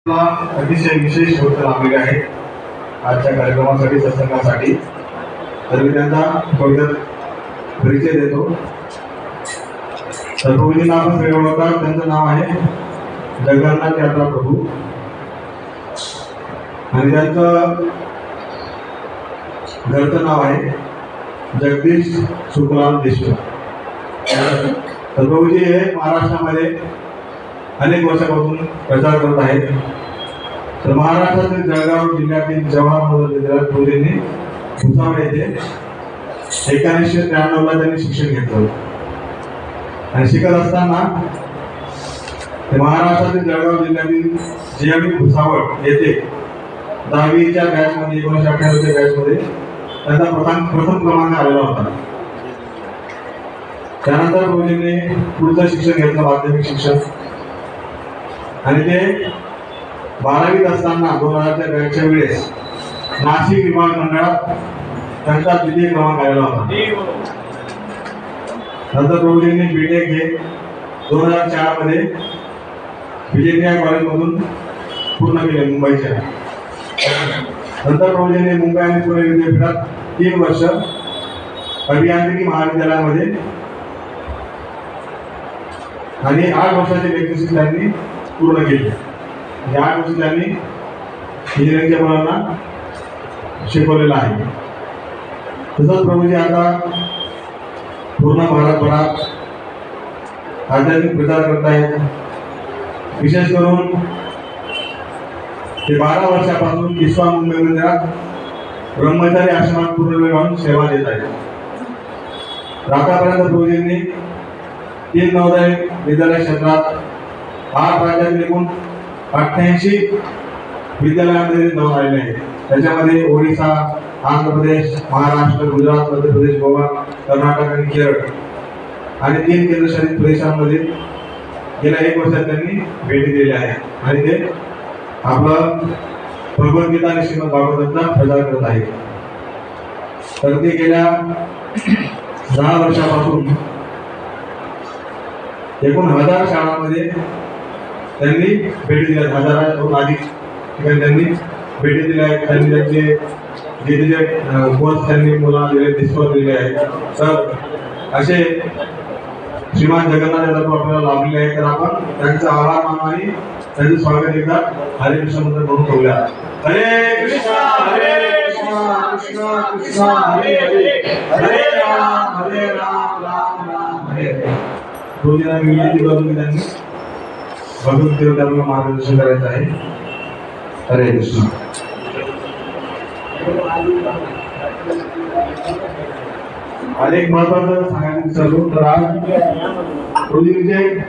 अतिशय विशेष गोष्ट लाभलेली आहे आजच्या कार्यक्रमासाठी सत्संगासाठी. तर मी त्यांचा थोडक्यात परिचय देतो. तर प्रभूजींना आपण सगळे ओळखतात. त्यांचं नाव आहे जगन्नाथ यात्रा प्रभू आणि त्यांचं घरचं नाव आहे जगदीश सुखलाल देशमुख. तर प्रभूजी हे महाराष्ट्रामध्ये अनेक वर्षापासून प्रचार करत आहेत. तर महाराष्ट्रातील जळगाव जिल्ह्यातील जवाहर जिल्ह्यात प्रभूजींनी भुसावळ येथे 1993 त्यांनी शिक्षण घेतलं आणि शिकत असताना ते महाराष्ट्रातील जळगाव जिल्ह्यातील जेएमई भुसावळ येथे 10वीच्या बॅचमध्ये 1998च्या बॅचमध्ये त्यांचा प्रथम क्रमांक आलेला होता. त्यानंतर प्रभूजींनी पुढचं शिक्षण घेतलं माध्यमिक शिक्षण आणि ते 12वीत असताना 2000च्या बॅचच्या वेळेस नाशिक विभाग मंडळात त्यांचा द्वितीय क्रमांक आलेला होता. नंतर प्रभूजींनी बीटेक हे 2004 मध्ये विजयनगर कॉलेजमधून पूर्ण केले मुंबईच्या. नंतर प्रभूजींनी मुंबई आणि पुणे विद्यापीठात 3 वर्ष अभियांत्रिकी महाविद्यालयामध्ये आणि 8 वर्षाचे लेक्चरशिप त्यांनी पूर्ण केले. 8 वर्ष त्यांनी इंजिनिअरिंगच्या मुलांना शिकवलेलं आहे. तसंच प्रभूजी आता पूर्ण भारतभरात आध्यात्मिक प्रचार करत आहेत. विशेष करून ते 12 वर्षापासून किस्वा मुंबई मंदिरात ब्रह्मचारी आश्रमात पूर्ण वेळ राहून सेवा देत आहेत. आतापर्यंत प्रभूजींनी 3 नवोदय विद्यालय क्षेत्रात 8 राज्यातील एकूण 88 विद्यालयामध्ये जाऊन आलेले आहेत. त्याच्यामध्ये ओडिसा, आंध्र प्रदेश, महाराष्ट्र, गुजरात, मध्य प्रदेश, गोवा, कर्नाटक आणि केरळ आणि 3 केंद्रशासित प्रदेशांमध्ये गेल्या 1 वर्षात त्यांनी भेटी दिलेल्या आहेत आणि ते आपलं भगवद्गीता आणि श्रीमद भागवतांचा प्रचार करत आहेत. तर ते गेल्या 10 वर्षापासून एकूण 1000 शाळांमध्ये त्यांनी भेटी दिल्या. 1000हून अधिक ठिकाणी त्यांनी भेटी दिल्या आहेत. त्यांनी त्यांचे जे कोर्स त्यांनी मुलांना दिले डिस्कवर दिले आहेत. तर असे श्रीमान जगन्नाथ यात्रा आपल्याला लाभलेले आहे. तर आपण त्यांचा आभार मानू आणि त्यांचं स्वागत एकदा हरे कृष्ण मंत्र करून ठेवूया. हरे कृष्ण कृष्ण कृष्ण हरे हरे हरे राम राम राम हरे हरे. प्रभूजींना विनंती करून त्यांनी भगवद्गीतेवर आपलं मार्गदर्शन करायचं आहे. हरे कृष्ण. अनेक महत्वाचं सांगायचं विसरलो. तर आज प्रभूजींचे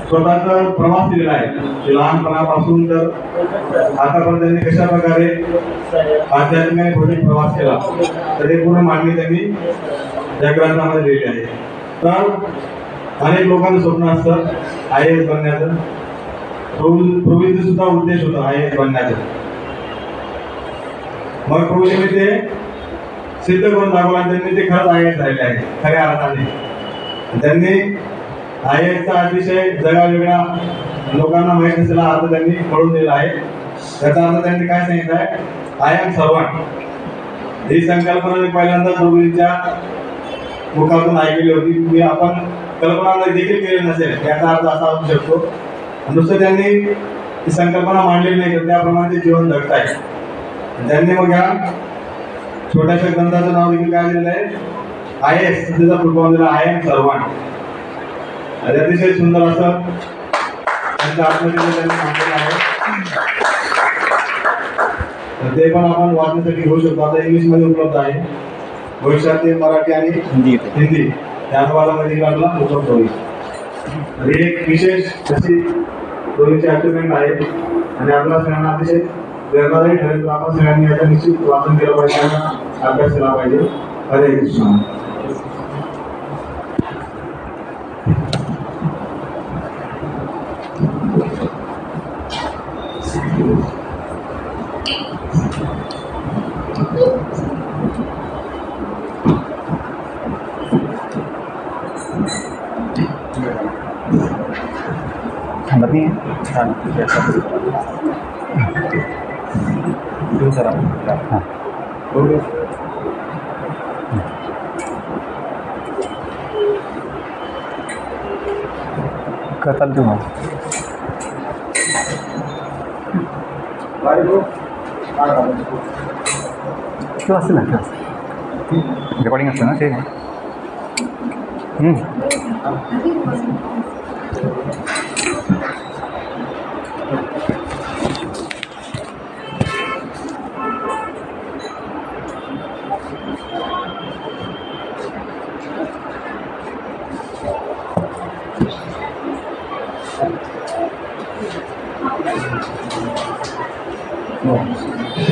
स्वतःचा प्रवास दिलेला आहे. लहानपणापासून तर आतापर्यंत त्यांनी कशा प्रकारे आध्यात्मिक आणि भौतिक प्रवास केला तर हे पूर्ण मांडणी त्यांनी या ग्रंथामध्ये दिलेली आहे. तर अनेक लोकांचं स्वप्न असतं IAS बनण्याचं. प्रभूजींचा सुद्धा उद्देश होता IAS बनण्याचा. मग प्रभूजींनी ते सिद्ध करून दाखवलं आणि त्यांनी ते खरंच IAS झालेले आहे खऱ्या अर्थाने. त्यांनी IASचा अतिशय जगावेगळा लोकांना माहीत नसलेला अर्थ त्यांनी कळून दिला आहे. त्याचा अर्थ त्यांनी काय सांगितलं आहे, आय एम सर्वंट. ही संकल्पना मी पहिल्यांदा प्रभूजींच्या मुखातून ऐकली होती. मी आपण कल्पना देखील केली नसेल याचा अर्थ असा असू शकतो. नुसतं त्यांनी ही संकल्पना मांडलेली नाही तर त्याप्रमाणे ते जीवन जगत आहे. त्यांनी मग या छोट्याशा ग्रंथाचं नाव देखील काय दिलेलं आहे, IAS. त्याचा फुलफॉर्म दिला आय एम सर्वंट. अतिशय सुंदर असं त्यांच्या आत्मचरित्र त्यांनी मांडलेलं आहे. तर ते पण आपण वाचण्यासाठी घेऊ शकतो. आता इंग्लिशमध्ये उपलब्ध आहे. भविष्यात ते मराठी आणि हिंदी या अनुवादामध्ये आपला उपलब्ध होईल. ही एक विशेष अशी दोन्हीची अचिव्हमेंट आहे आणि आपल्या सगळ्यांना अतिशय प्रेरणादायी ठरेल. आपण सगळ्यांनी याचा निश्चित वाचन केलं पाहिजे, अभ्यास केला पाहिजे. हरे कृष्ण. थांबत नाही. कथल क्यों क्यों असते ना रेकॉर्डिंग असतं ना ते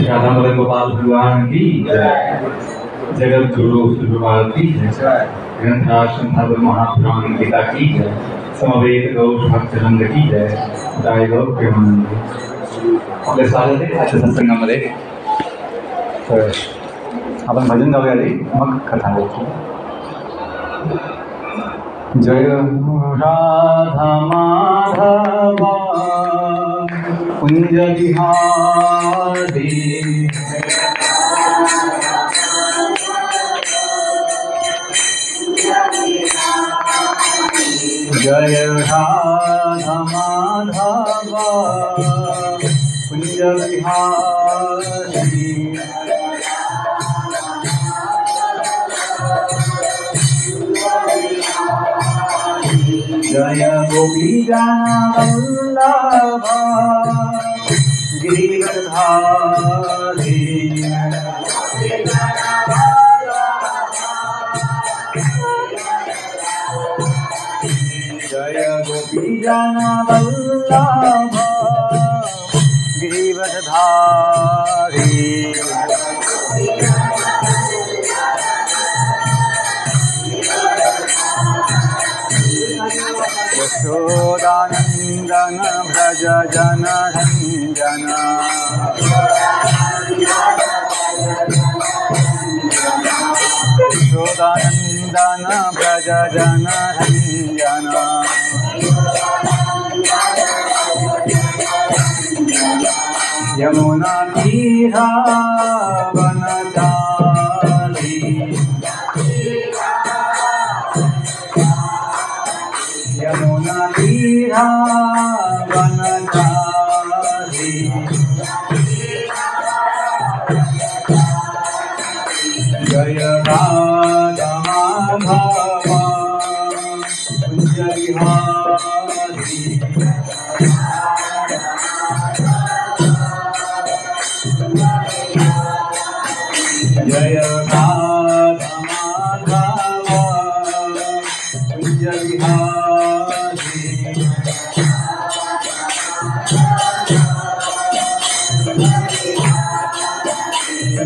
राधा मदन गोपाल भगवान की जगत गुरु सुप्रभात की ग्रंथराज संस्थापक महापुराण गीता की जय समवेत गौ भक्तवृंद की जय जय गौ प्रेमानंद आपल्या स्वागत आहे आजच्या सत्संगामध्ये तर आपण भजन गाऊया आधी मग कथा जय राधा माधवा कुंज बिहारी जय राधा माधवा कुंज बिहारी जय गोपी वल्लभ गिरिवरधारी जय गोपी वल्लभ गिरिवरधारी यशोदानन्दन व्रज जनरञ्जन यशोदानन्दन व्रज जनरञ्जन यमुना तीरा वनचारी यमुना तीरा वनचारी जय राधा माधवा कुंज बिहारी जय राधा माधवा कुंज बिहारी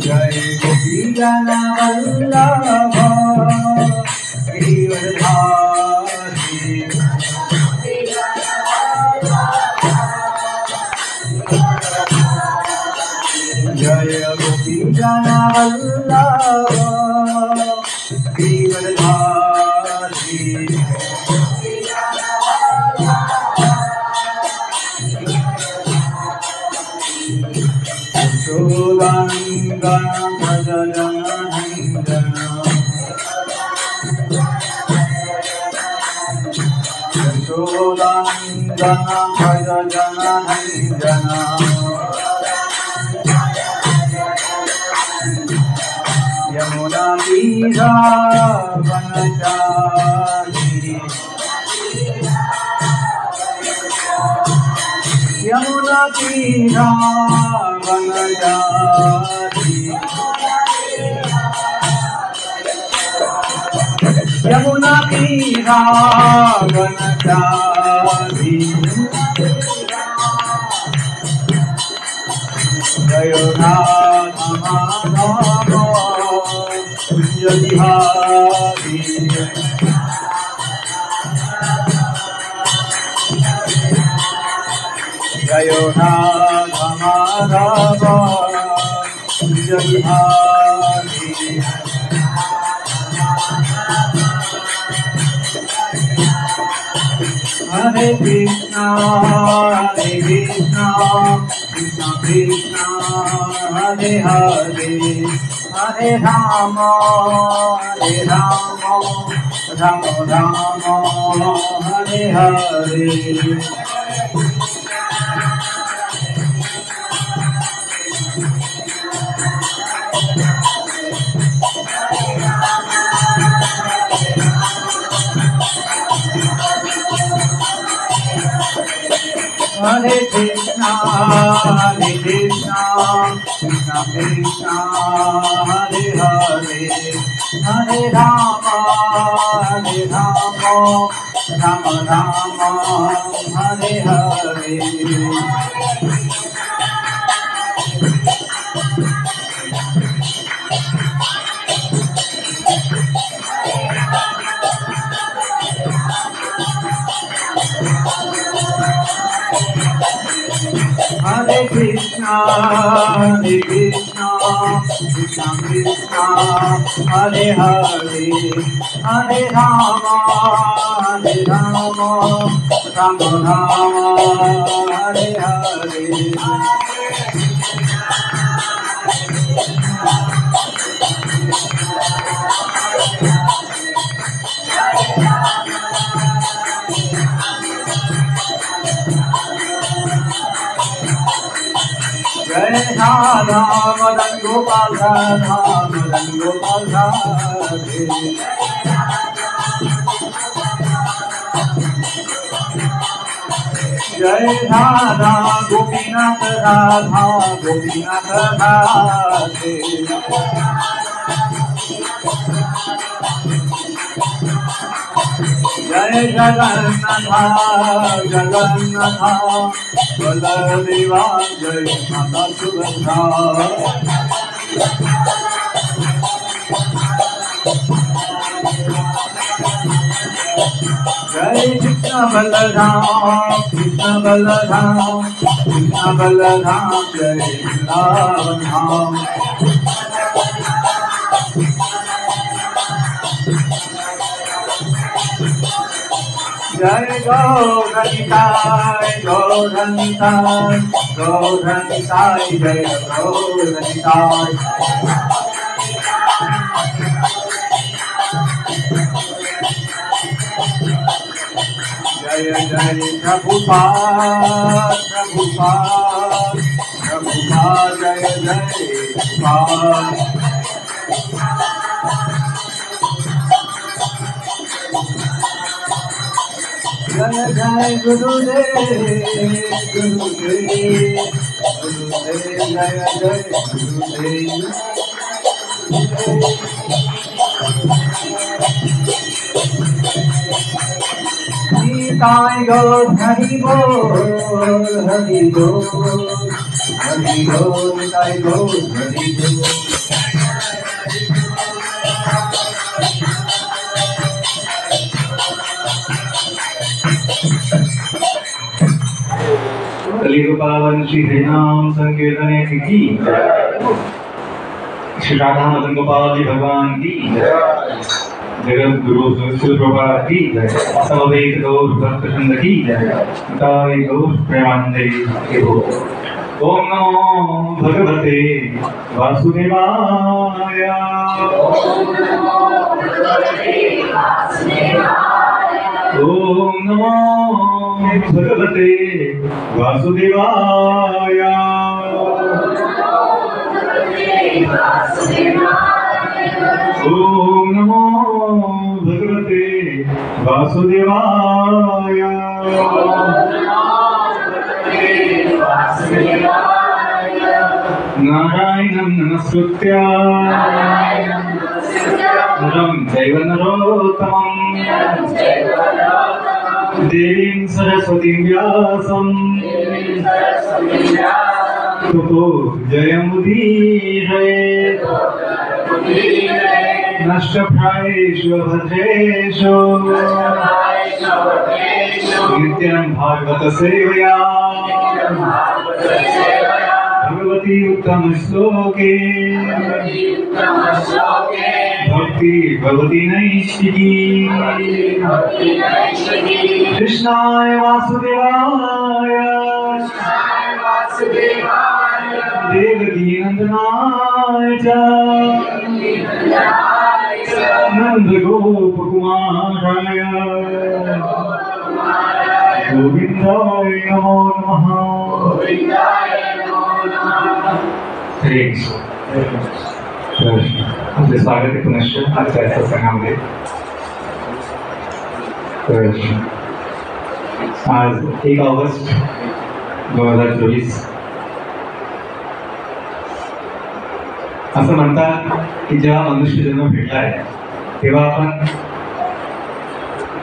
जय गोपी वल्लभ गिरिवरधारी जय गोपी वल्लभ गिरिवरधारी यशोदानन्दन व्रज जनरञ्जन यशोदानन्दन व्रज जनरञ्जन यमुना तीरा वनचारी यमुना तीरा वनचारी यमुना तीरा वनचारी जय राधा माधवा कुंज बिहारी जय Radha Madhava Kunj Bihari Hare Krishna, Hare Krishna, Krishna Krishna, Hare Hare, Hare Rama, Hare Rama, Rama Rama, Hare Hare. Hare Krishna, Hare Krishna, Krishna Krishna, Hare Hare, Hare Rama, Hare Rama, Rama Rama, Hare Hare. Hare Krishna, Hare Krishna, Krishna Krishna, Hare Hare, Hare Rama, Hare Rama, Rama Rama, Hare Hare. Jai Radha Madan Gopal Radha Madan Gopal Radhe. Jai Radha Gopinath Radha Gopinath Radhe. Jai Jagannatha Jagannatha Baladeva Jai Mata Subhadra. Jai Krishna Baladram Krishna Baladram Krishna Baladram Jai Vrindavan. Jai Gauranitai, Gauranitai, Gauranitai, Jai Gauranitai. Jai Jai Prabhupada, Prabhupada, Prabhupada, Jai Jai Prabhupada. Jai Jai Gurudev, Gurudev, Gurudev, Jai Jai Gurudev. Nitai Gaur Hari Bol, Hari Bol, Hari Bol, Nitai Gaur Hari Bol. कलियुग पावन श्री हरिनाम संकीर्तने की श्री राधा मदन गोपाल जी भगवान की जगत गुरु श्री प्रभुपाद की समवेत गौर भक्त वृंद की ताई गौर प्रेमानंदे के हो। ओम नमो भगवते वासुदेवाय। ओम नमो भगवते वासुदेवाय। ओम नमो भगवते वासुदेवाय। नारायणं नमस्कृत्य नरं चैव नरोत्तमं देवीं सरस्वतीं व्यासं ततो जयमुदीरयेत्। नष्टप्रायेषु भद्रेषु नित्यं भागवत सेवया भगवती अति उत्तम श्लोके भक्ति भवति नैष्ठिकी कृष्णाय वासुदेवाय देवकी नंदनाय च नंदगोपकुमाराय गोविंदाय नमो नमः। हरे कृष्ण। आपले स्वागत आहे पुनश्च आजच्या सत्संगामध्ये। आज 1 ऑगस्ट 2024 असं म्हणतात की जेव्हा मनुष्य जन्म भेटलाय तेव्हा आपण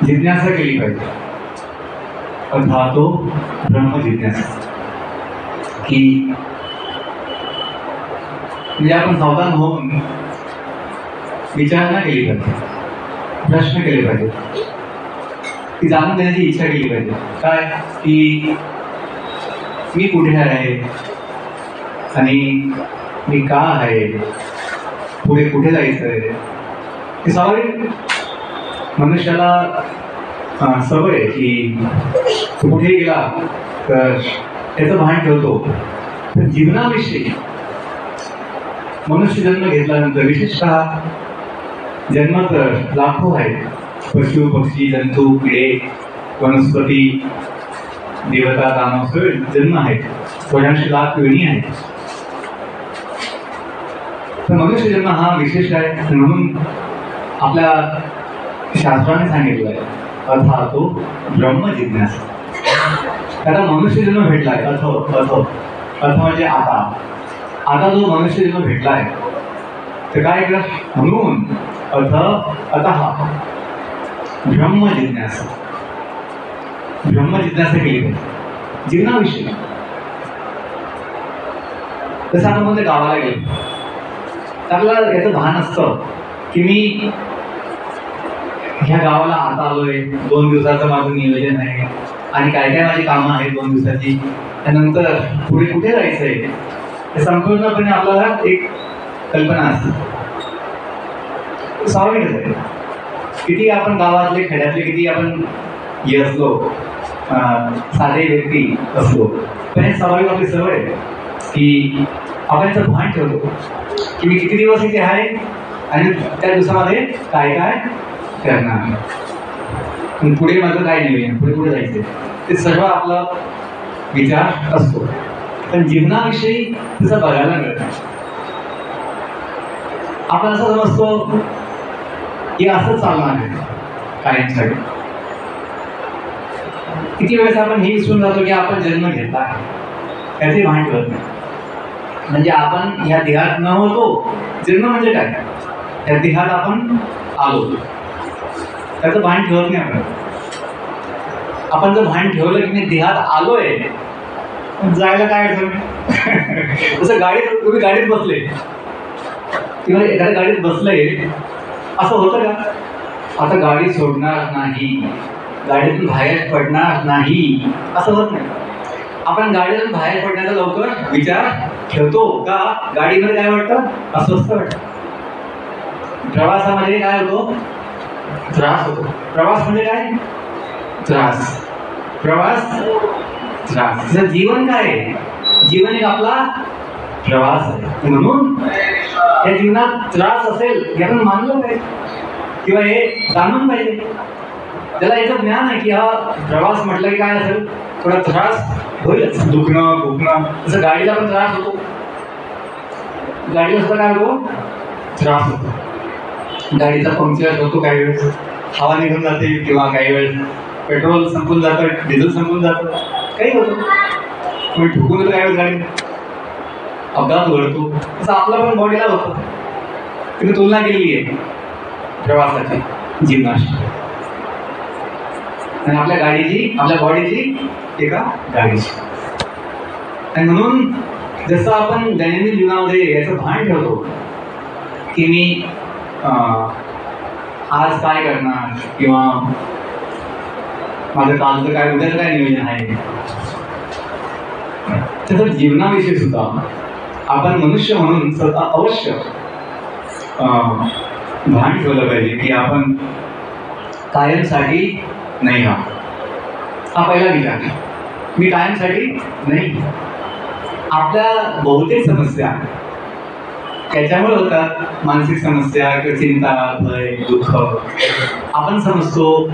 जिज्ञासा केली पाहिजे, अथवा तो ब्रह्म जिज्ञासा, की म्हणजे आपण सावधान होऊन विचारणा केली पाहिजे, प्रश्न केले पाहिजे, ती जाणून घेण्याची इच्छा केली पाहिजे। काय की मी कुठे आहे आणि मी का आहे, पुढे कुठे जायचं आहे, हे स्वाभाविक मनुष्याला सवय आहे की तो कुठे गेला तर त्याचं भान ठेवतो। तर जीवनाविषयी मनुष्य जन्म घेतल्यानंतर विशेषतः जन्म तर लाखो आहेत, पशु पक्षी जंतू किडे वनस्पती देवता दानव सगळे जन्म आहेत, 84 लाख योनी आहेत। तर मनुष्य जन्म हा विशेष आहे म्हणून आपल्या शास्त्राने सांगितलं आहे, अथा तो ब्रह्म जिज्ञासा। आता मनुष्य जन्म भेटलाय, अथ म्हणजे आता जो मनुष्य जन्म भेटलाय तर काय केलं म्हणून अतः ब्रह्म जिज्ञासा केली पाहिजे जीवनाविषयी। जसं आपण मध्ये गावाला गेलो तर आपल्याला याचं भान असतं की मी ह्या गावाला आता आलोय, 2 दिवसाचं माझं नियोजन आहे आणि काय काय माझी कामं आहेत 2 दिवसाची, त्यानंतर पुढे कुठे जायचंय हे संपूर्णपणे आपल्याला एक कल्पना असते। स्वाभाविकच आहे, किती आपण गावातले खेड्यातले किती आपण हे असलो साधे व्यक्ती असलो, पण हे स्वाभाविक आपली सवय आहे की आपण याचं भान ठेवतो की मी किती दिवस इथे आहे आणि त्या दिवसामध्ये काय काय करणार, पुढे माझं काय नियोजन, पुढे कुठे जायचं, ते सर्व आपला विचार असतो। पण जीवनाविषयी तसं बघायला मिळत नाही। आपण असं समजतो की असं चालणार आहे कायमसाठी। किती वेळेस आपण हे विसरून जातो की आपण जन्म घेतला आहे, त्याचे भान ठेवत नाही। म्हणजे आपण ह्या देहात न होतो, जन्म म्हणजे काय, त्या देहात आपण आलो, त्याचं भान ठेवत नाही आपण। आपण जर भान ठेवलं की मी देहात आलोय, जायला काय अडचण जसं तुम्ही गाडीत बसले किंवा एखाद्या गाडीत बसले, असं होतं का आता गाडी सोडणार नाही, गाडीतून बाहेर पडणार नाही, असं होत नाही। आपण गाडीतून बाहेर पडण्याचा लवकर विचार ठेवतो का? गाडीमध्ये काय वाटतं, अस्वस्थ वाटतं। प्रवासामध्ये काय होतो, त्रास होतो। प्रवास म्हणजे काय, त्रास, प्रवास त्रास। जर जीवन काय आहे, जीवन एक आपला प्रवास आहे, म्हणून या जीवनात त्रास असेल हे आपण मानलं पाहिजे किंवा हे जाणून पाहिजे। त्याला याचं ज्ञान आहे की हा प्रवास म्हटलं की काय असेल, थोडा त्रास होईलच, दुखणं भुकणं। जसं गाडीला पण त्रास होतो, गाडीला सुद्धा काय होतो, त्रास होतो। गाडीचा पंक्चर होतो, काही वेळेस हवा निघून जाते किंवा काही वेळेस पेट्रोल संपून जातं, डिझेल संपून जातं, काही होतं, कोणी ठोकून येतं काही वेळेस गाडी, अपघात घडतो। तसं आपलं पण बॉडीला होतं। तुम्ही तुलना केलेली आहे प्रवासाची जीवनाशी आणि आपल्या गाडीची, आपल्या बॉडीची एका गाडीची। आणि म्हणून जसं आपण दैनंदिन जीवनामध्ये याचं भान ठेवतो की मी आज काय करणार किंवा माझं कालचं काय, उद्याचं काय नियोजन आहे, तसं जीवनाविषयी सुद्धा आपण मनुष्य म्हणून स्वतः अवश्य भान ठेवलं पाहिजे की आपण कायमसाठी नाही हा पहिला विचार. मी कायमसाठी नाही. आपल्या बहुतेक समस्या त्याच्यामुळे होतात, मानसिक समस्या किंवा चिंता, भय, दुःख. आपण समजतो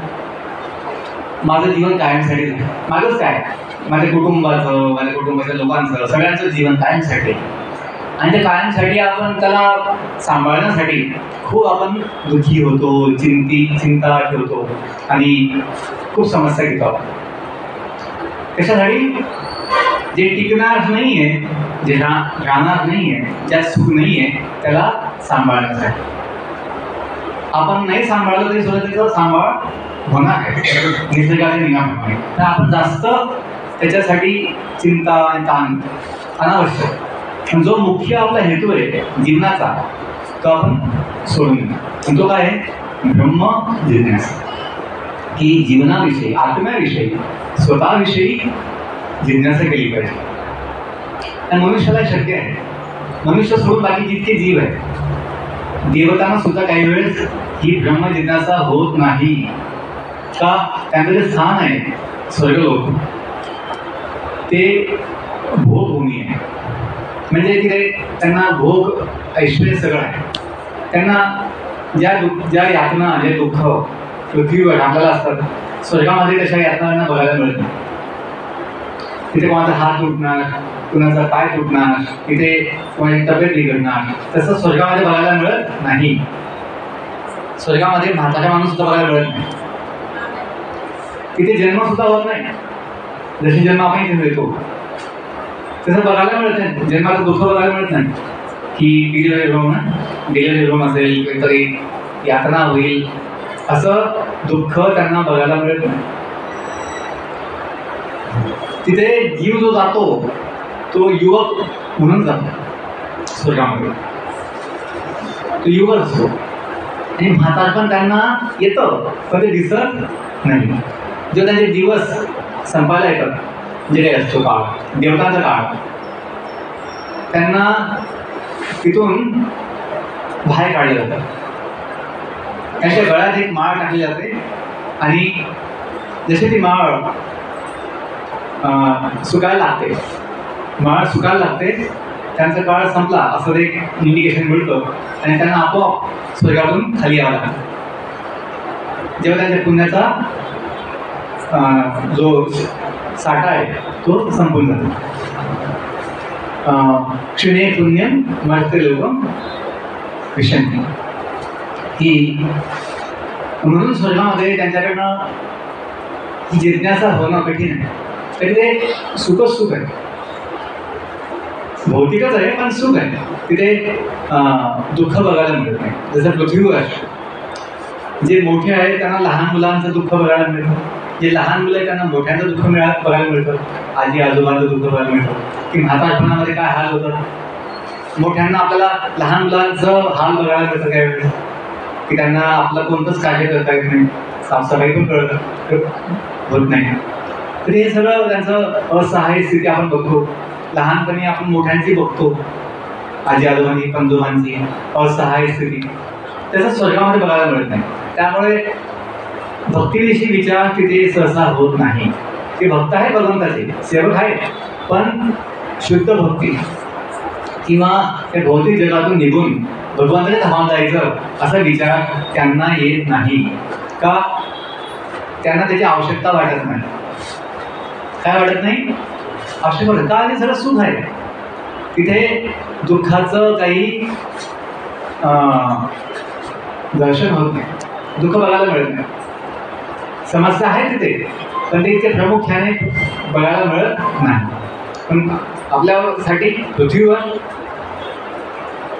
माझं जीवन कायमसाठी नाही. माझंच काय, माझ्या कुटुंबाच्या लोकांचं, सगळ्यांचं जीवन कायमसाठी. आणि त्या कायमसाठी आपण त्याला सांभाळण्यासाठी खूप आपण दुःखी होतो, चिंता ठेवतो आणि खूप समस्या घेतो आपण. कशासाठी? जे टिकणार नाही आहे, जे राहणार नाही आहे, ज्यात सुख नाही आहे, त्याला सांभाळण्यासाठी. आपण नाही सांभाळलं तरी सुद्धा त्याचा सांभाळ होणार आहे निसर्गाच्या नियमाप्रमाणे. तर आपण जास्त त्याच्यासाठी चिंता आणि ताण अनावश्यक. पण जो मुख्य आपला हेतू आहे जीवनाचा, तो आपण सोडून देतो. तो काय आहे? ब्रह्म जिज्ञासा. की जीवनाविषयी, आत्म्याविषयी, स्वतःविषयी जिज्ञासा केली पाहिजे. आणि मनुष्याला शक्य आहे. मनुष्य सोडून बाकी जितके जीव आहेत, देवतांना सुद्धा काही वेळेस ही ब्रह्म जिज्ञासा होत नाही. का? त्यांचं जे स्थान आहे स्वर्गलोक, ते भोगभूमी आहे. म्हणजे तिथे त्यांना भोग ऐश्वर्य सगळं आहे. त्यांना ज्या यातना, जे दुःख पृथ्वीवर आपल्याला असतात, स्वर्गामध्ये तशा यातनांना बघायला मिळत नाही. तिथे कोणाचा हात तुटणार, कुणाचा पाय तुटणार, तिथे कोणाची तब्येत बिघडणार, तसं स्वर्गामध्ये बघायला मिळत नाही. स्वर्गामध्ये म्हातारा माणूस सुद्धा बघायला मिळत नाही. तिथे जन्म सुद्धा होत नाही. जसे जन्म आपण इथे मिळतो तसं बघायला मिळत नाही. जन्माचं दुःख बघायला मिळत नाही. की डिलिव्हरी रूम असेल, काहीतरी यातना होईल, असं दुःख त्यांना बघायला मिळत नाही. तिथे जीव जो जातो तो युवक म्हणून जातो स्वर्गामध्ये. तो युवक असतो. आणि म्हातारपण त्यांना येतं, पण ते दिसत नाही. जो त्यांचे दिवस संपायला येतात, जे काही असतो काळ, देवतांचा काळ, त्यांना तिथून बाहेर काढले जातात. त्यांच्या गळ्यात एक माळ टाकली जाते आणि जशी ती माळ सुकायला लागते, त्यांचा काळ संपला असं एक इंडिकेशन मिळतं आणि त्यांना आपोआप स्वर्गातून खाली यावं लागतं. जेव्हा त्यांच्या पुण्याचा जो साठा आहे तो संपून जातो. क्षिणे पुण्यम मर्त्य लोकम विशंती. की म्हणून स्वर्गामध्ये त्यांच्याकडनं जिज्ञासा होणं कठीण आहे. तरी ते सुखच सुख आहे, भौतिकच आहे पण सुख आहे. तिथे दुःख बघायला मिळत नाही. जसं पृथ्वीवर जे मोठे आहेत त्यांना लहान मुलांचं दुःख बघायला मिळतं, जे लहान मुलं आहेत त्यांना मोठ्यांचं दुःख बघायला मिळतं, आजी आजोबांचं दुःख बघायला मिळतं. की म्हातारपणामध्ये काय हाल होतं, मोठ्यांना आपल्याला लहान मुलांचं हाल बघायला मिळतं काही वेळेस. की त्यांना आपलं कोणतंच कार्य करता येत नाही, साफसफाई पण होत नाही. तर हे सगळं त्यांचं असहाय्य स्थिती आपण बघतो. लहानपणी आपण मोठ्यांची बघतो, आजी आजोबांची, पंजोबांची असहाय्य स्थिती, त्याचं स्वर्गामध्ये बघायला मिळत नाही. त्यामुळे भक्तीविषयी विचार तिथे सहसा होत नाही. ते भक्त आहे भगवंताचे, सेवक आहे, पण शुद्ध भक्ती किंवा त्या भौतिक जगातून निघून भगवंताने धावून जायचं असा विचार त्यांना येत नाही. का? त्यांना त्याची आवश्यकता वाटत नाही. काय वाटत नाही? आवश्यक वाटत का? ते सगळं सुख आहे. तिथे दुःखाचं काही दर्शन होत नाही, दुःख बघायला मिळत नाही. समस्या आहे तिथे, पण ते इतके प्रामुख्याने बघायला मिळत नाही. पण आपल्यासाठी पृथ्वीवर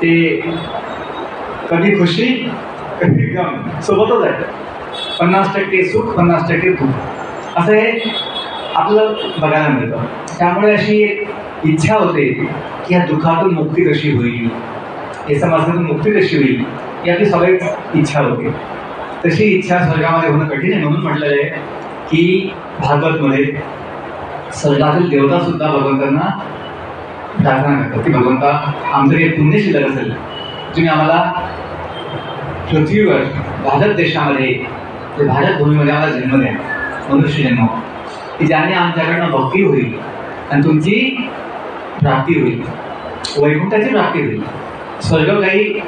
ते कधी खुशी कधी गम सोबतच आहे. 50% सुख, 50% दुःख, असं हे आपलं बघायला मिळतं. त्यामुळे अशी एक इच्छा होते की या दुःखातून मुक्ती कशी होईल, या समस्येतून मुक्ती कशी होईल, ही आपली सगळीच इच्छा होते. तशी इच्छा स्वर्गामध्ये होणं कठीण आहे. म्हणून म्हटलेलं आहे की भागवतमध्ये स्वर्गातील देवता सुद्धा भगवंतांना प्रार्थना करतात की भगवंता आमचं काही पुण्यशीलक असेल, तुम्ही आम्हाला पृथ्वीवर भारत देशामध्ये भारत भूमीमध्ये आम्हाला जन्म द्या, मनुष्य जन्म, की ज्याने आमच्याकडनं भक्ती होईल आणि तुमची प्राप्ती होईल, वैकुंठाची प्राप्ती होईल. स्वर्ग काही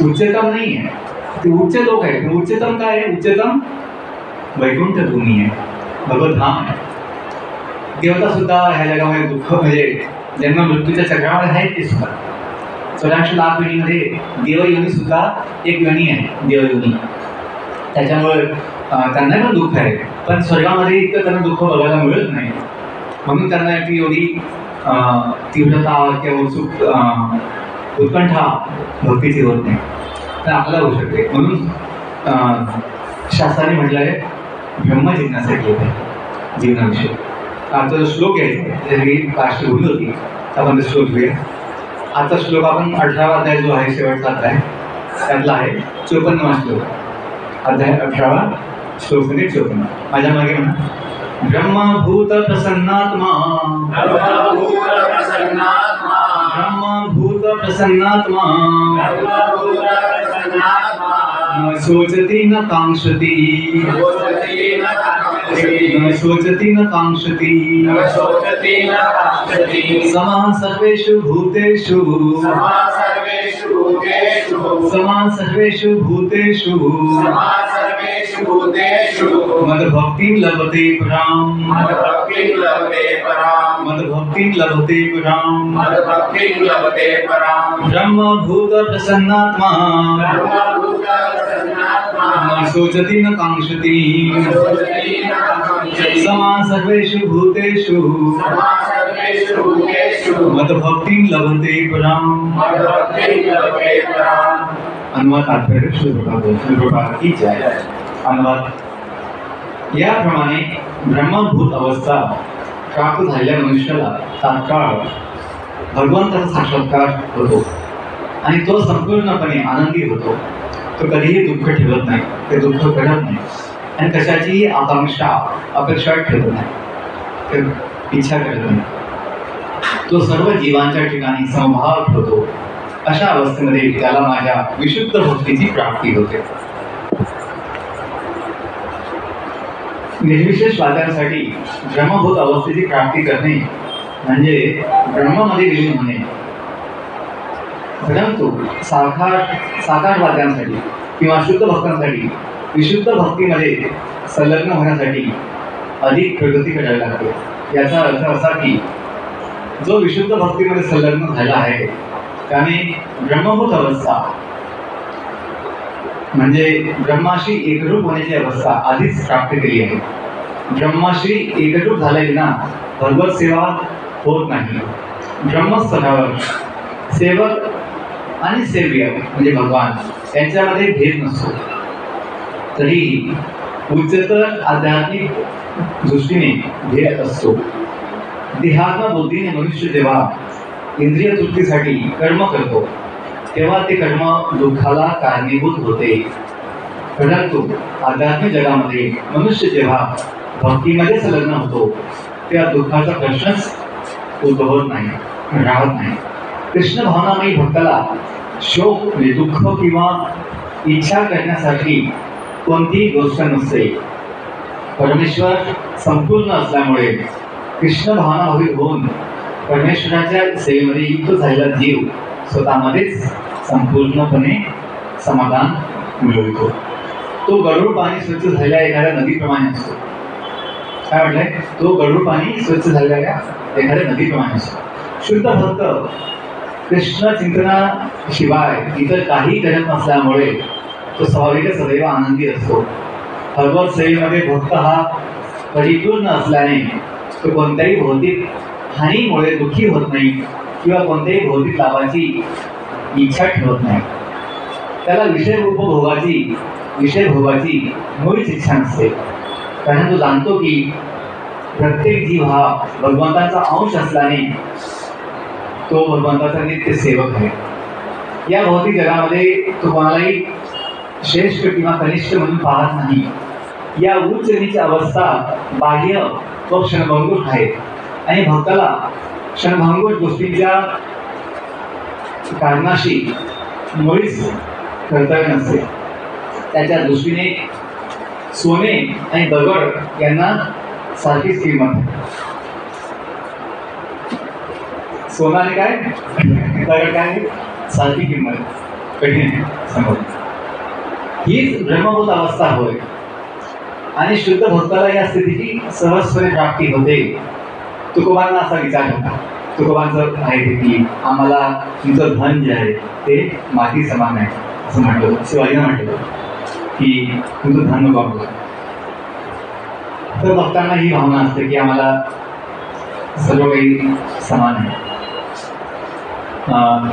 उच्चतम नाही आहे, ते उच्च लोक आहे. उच्चतम काय आहे? उच्चतम वैकुंठ भूमी आहे, भगवतधाम आहे. देवता सुद्धा ह्या जगामध्ये दुःख म्हणजे जन्म मृत्यूच्या चक्रामध्ये आहेत ते सुद्धा. 1400 लाख योनीमध्ये देवयोनी सुद्धा एक योनी आहे, देवयोनी. त्याच्यामुळे त्यांना पण दुःख आहे, पण स्वर्गामध्ये इतकं त्यांना दुःख बघायला मिळत नाही, म्हणून त्यांना ती एवढी तीव्रता किंवा उत्कंठा भक्तीची होत नाही. तर आपल्याला होऊ शकते. म्हणून शास्त्राने म्हटलं आहे ब्रह्मजिज्ञासा केली आहे जीवनाविषयी. आता जो श्लोक आहे ही काष्ट बोलली होती, आपण तो श्लोक घेऊया. आजचा श्लोक आपण 18वा अध्याय जो आहे शेवटचा अध्याय त्यातला आहे 54वा श्लोक. अध्याय 18 श्लोक संख्या 54. माझ्या मागे म्हणा. ब्रह्मभूत प्रसन्नात्मा, ब्रह्मभूत प्रसन्नात्मा, न शोचति न कांक्षति, न शोचति न कांक्षति, समः सर्वेषु भूतेषु, समः सर्वेषु भूतेषु, मद्भक्तिं लभते परां, मद्भक्तिं लभते परां, ब्रह्मभूत प्रसन्नात्मा, न शोचति न कांक्षति, समः सर्वेषु भूतेषु, मद्भक्तिं लभते परां. अनुवाद तात्पर्य श्री प्रभुपाद की जय. अनुवाद. याप्रमाणे ब्रह्मभूत अवस्था प्राप्त झालेल्या मनुष्याला तात्काळ भगवंताचा साक्षात्कार होतो आणि तो संपूर्णपणे आनंदी होतो. तो कधीही दुःख ठेवत नाही, ते दुःख घडत नाही आणि कशाचीही आकांक्षा अपेक्षा ठेवत नाही, ते इच्छा करत नाही. तो सर्व जीवांच्या ठिकाणी समभाव ठेवतो. अशा अवस्थेमध्ये त्याला माझ्या विशुद्ध भक्तीची प्राप्ती होते. निर्विशेष वाद्यांसाठी ब्रह्मभूत अवस्थेची प्राप्ती करणे म्हणजे ब्रह्मामध्ये विलीन होणे. परंतु साकार वाद्यांसाठी किंवा शुद्ध भक्तांसाठी विशुद्ध भक्तीमध्ये संलग्न होण्यासाठी अधिक प्रगती करावी लागते. याचा अर्थ असा की जो विशुद्ध भक्तीमध्ये संलग्न झाला आहे त्याने ब्रह्मभूत अवस्था म्हणजे ब्रह्माशी एकरूप होण्याची अवस्था आधीच प्राप्त केली आहे. ब्रह्माशी एकरूप झाल्या विना भगवत सेवा होत नाही. ब्रह्मस्तरावर सेवक आणि सेव्य म्हणजे भगवान यांच्यामध्ये भेद नसतो. तरीही उच्चतर आध्यात्मिक दृष्टीने भेद असतो. देहात्म बुद्धीने मनुष्य जेव्हा इंद्रिय तृप्तीसाठी कर्म करतो तेव्हा ते कर्म दुःखाला कारणीभूत होते. परंतु आध्यात्मिक जगामध्ये मनुष्य जेव्हा भक्तीमध्ये संलग्न होतो तेव्हा दुःखाचा प्रश्नच उद्भवत नाही, राहत नाही. कृष्ण भावनामयी भक्ताला शोक म्हणजे दुःख किंवा इच्छा करण्यासाठी कोणतीही गोष्ट नसते. परमेश्वर संपूर्ण असल्यामुळे कृष्ण भावनाभावी होऊन परमेश्वराच्या सेवेमध्ये युक्त झालेला जीव स्वतःमध्येच संपूर्णपणे समाधान मिळवतो. तो गढूळ पाणी स्वच्छ झालेल्या एखाद्या नदीप्रमाणे असतो. काय म्हटलंय? तो गढूळ पाणी स्वच्छ झालेल्या एखाद्या नदीप्रमाणे असतो. शुद्ध भक्त कृष्ण चिंतनाशिवाय इतर काही करत नसल्यामुळे तो स्वाभाविकच सदैव आनंदी असतो. भगवत सेवेमध्ये भक्त हा परिपूर्ण असल्याने तो कोणत्याही भौतिक हानीमुळे दुःखी होत नाही किंवा कोणत्याही भौतिक लाभाची इच्छा ठेवत नाही. त्याला विषय भोगाची मुळीच इच्छा नसते. कारण तो जाणतो की प्रत्येक जीव हा भगवंताचा अंश असल्याने तो भगवंताचा नित्य सेवक आहे. या भौतिक जगामध्ये तो कोणालाही श्रेष्ठ किंवा कनिष्ठ म्हणून पाहत नाही. या उच्च नीच अवस्था बाह्य व क्षणभंगूर आहेत आणि भक्ताला क्षणभंगूर गोष्टींच्या कारणाशी मुळीच कर्तव्य नसते. त्याच्या दृष्टीने सोने आणि दगड यांना सारखीच किंमत आहे. सोनाने काय दगड काय सारखी किंमत, कठीण समज. हीच ब्रह्मभूत अवस्था होय आणि शुद्ध भक्ताला या स्थितीची सहजपणे प्राप्ती होते. तुकोबांना असा विचार होता. तुकोबांचं आहे की आम्हाला तुमचं धन जे आहे ते माती समान आहे असं म्हटलं. शिवाजीनं म्हटलं की तुमचं धन नको आम्हाला. तर भक्तांना ही भावना असते की आम्हाला सर्व काही समान आहे.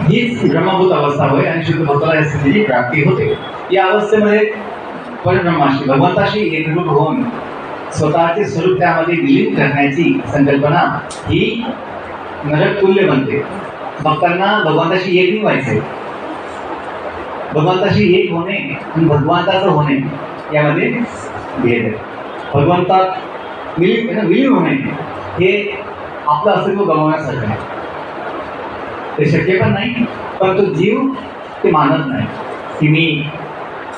हीच ब्रह्मभूत अवस्था होय आणि शुद्ध भक्ताला या स्थितीची प्राप्ती होते. या अवस्थेमध्ये परब्रह्माशी भगवंताशी एकरूप होऊन स्वतःचे स्वरूप त्यामध्ये विलीन करण्याची संकल्पना ही नरक तुल्य बनते. भक्तांना भगवंताशी एक नाही व्हायचे. भगवंताशी एक होणे आणि भगवंताचं होणे यामध्ये भेद आहे. भगवंतात विलीन होणे हे आपलं अस्तित्व गमावण्यासारखं आहे. ते शक्य पण नाही, पण तो जीव ते मानत नाही की मी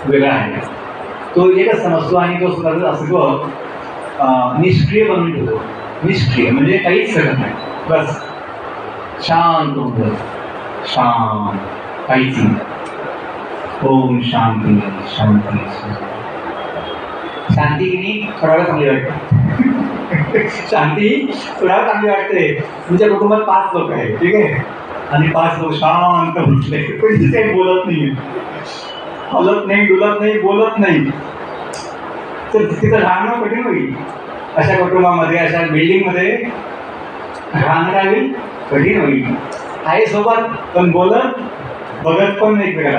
वेगळा आहे. तो एकच समजतो आणि तो स्वतःचं अस्तित्व निष्क्रिय बनवून ठेवतो. निष्क्रिय म्हणजे काहीच करत नाही, बस शांत होतं. शांत, काहीच नाही. ओम शांती शांती. शांती की नाही थोडा वेळ चांगली वाटते. शांती थोडा वेळ चांगली वाटते. तुमच्या कुटुंबात 5 लोक आहेत, ठीक आहे, आणि 5 लोक शांत बसले, कोणीच काही बोलत नाही, हलत नाही, डुलत नाही, बोलत नाही, तर तिथं राहणं कठीण होईल. अशा कुटुंबामध्ये, अशा बिल्डिंगमध्ये राहणं कठीण होईल. आहे सोबत पण बोलत बघत पण नाही एकमेकाला,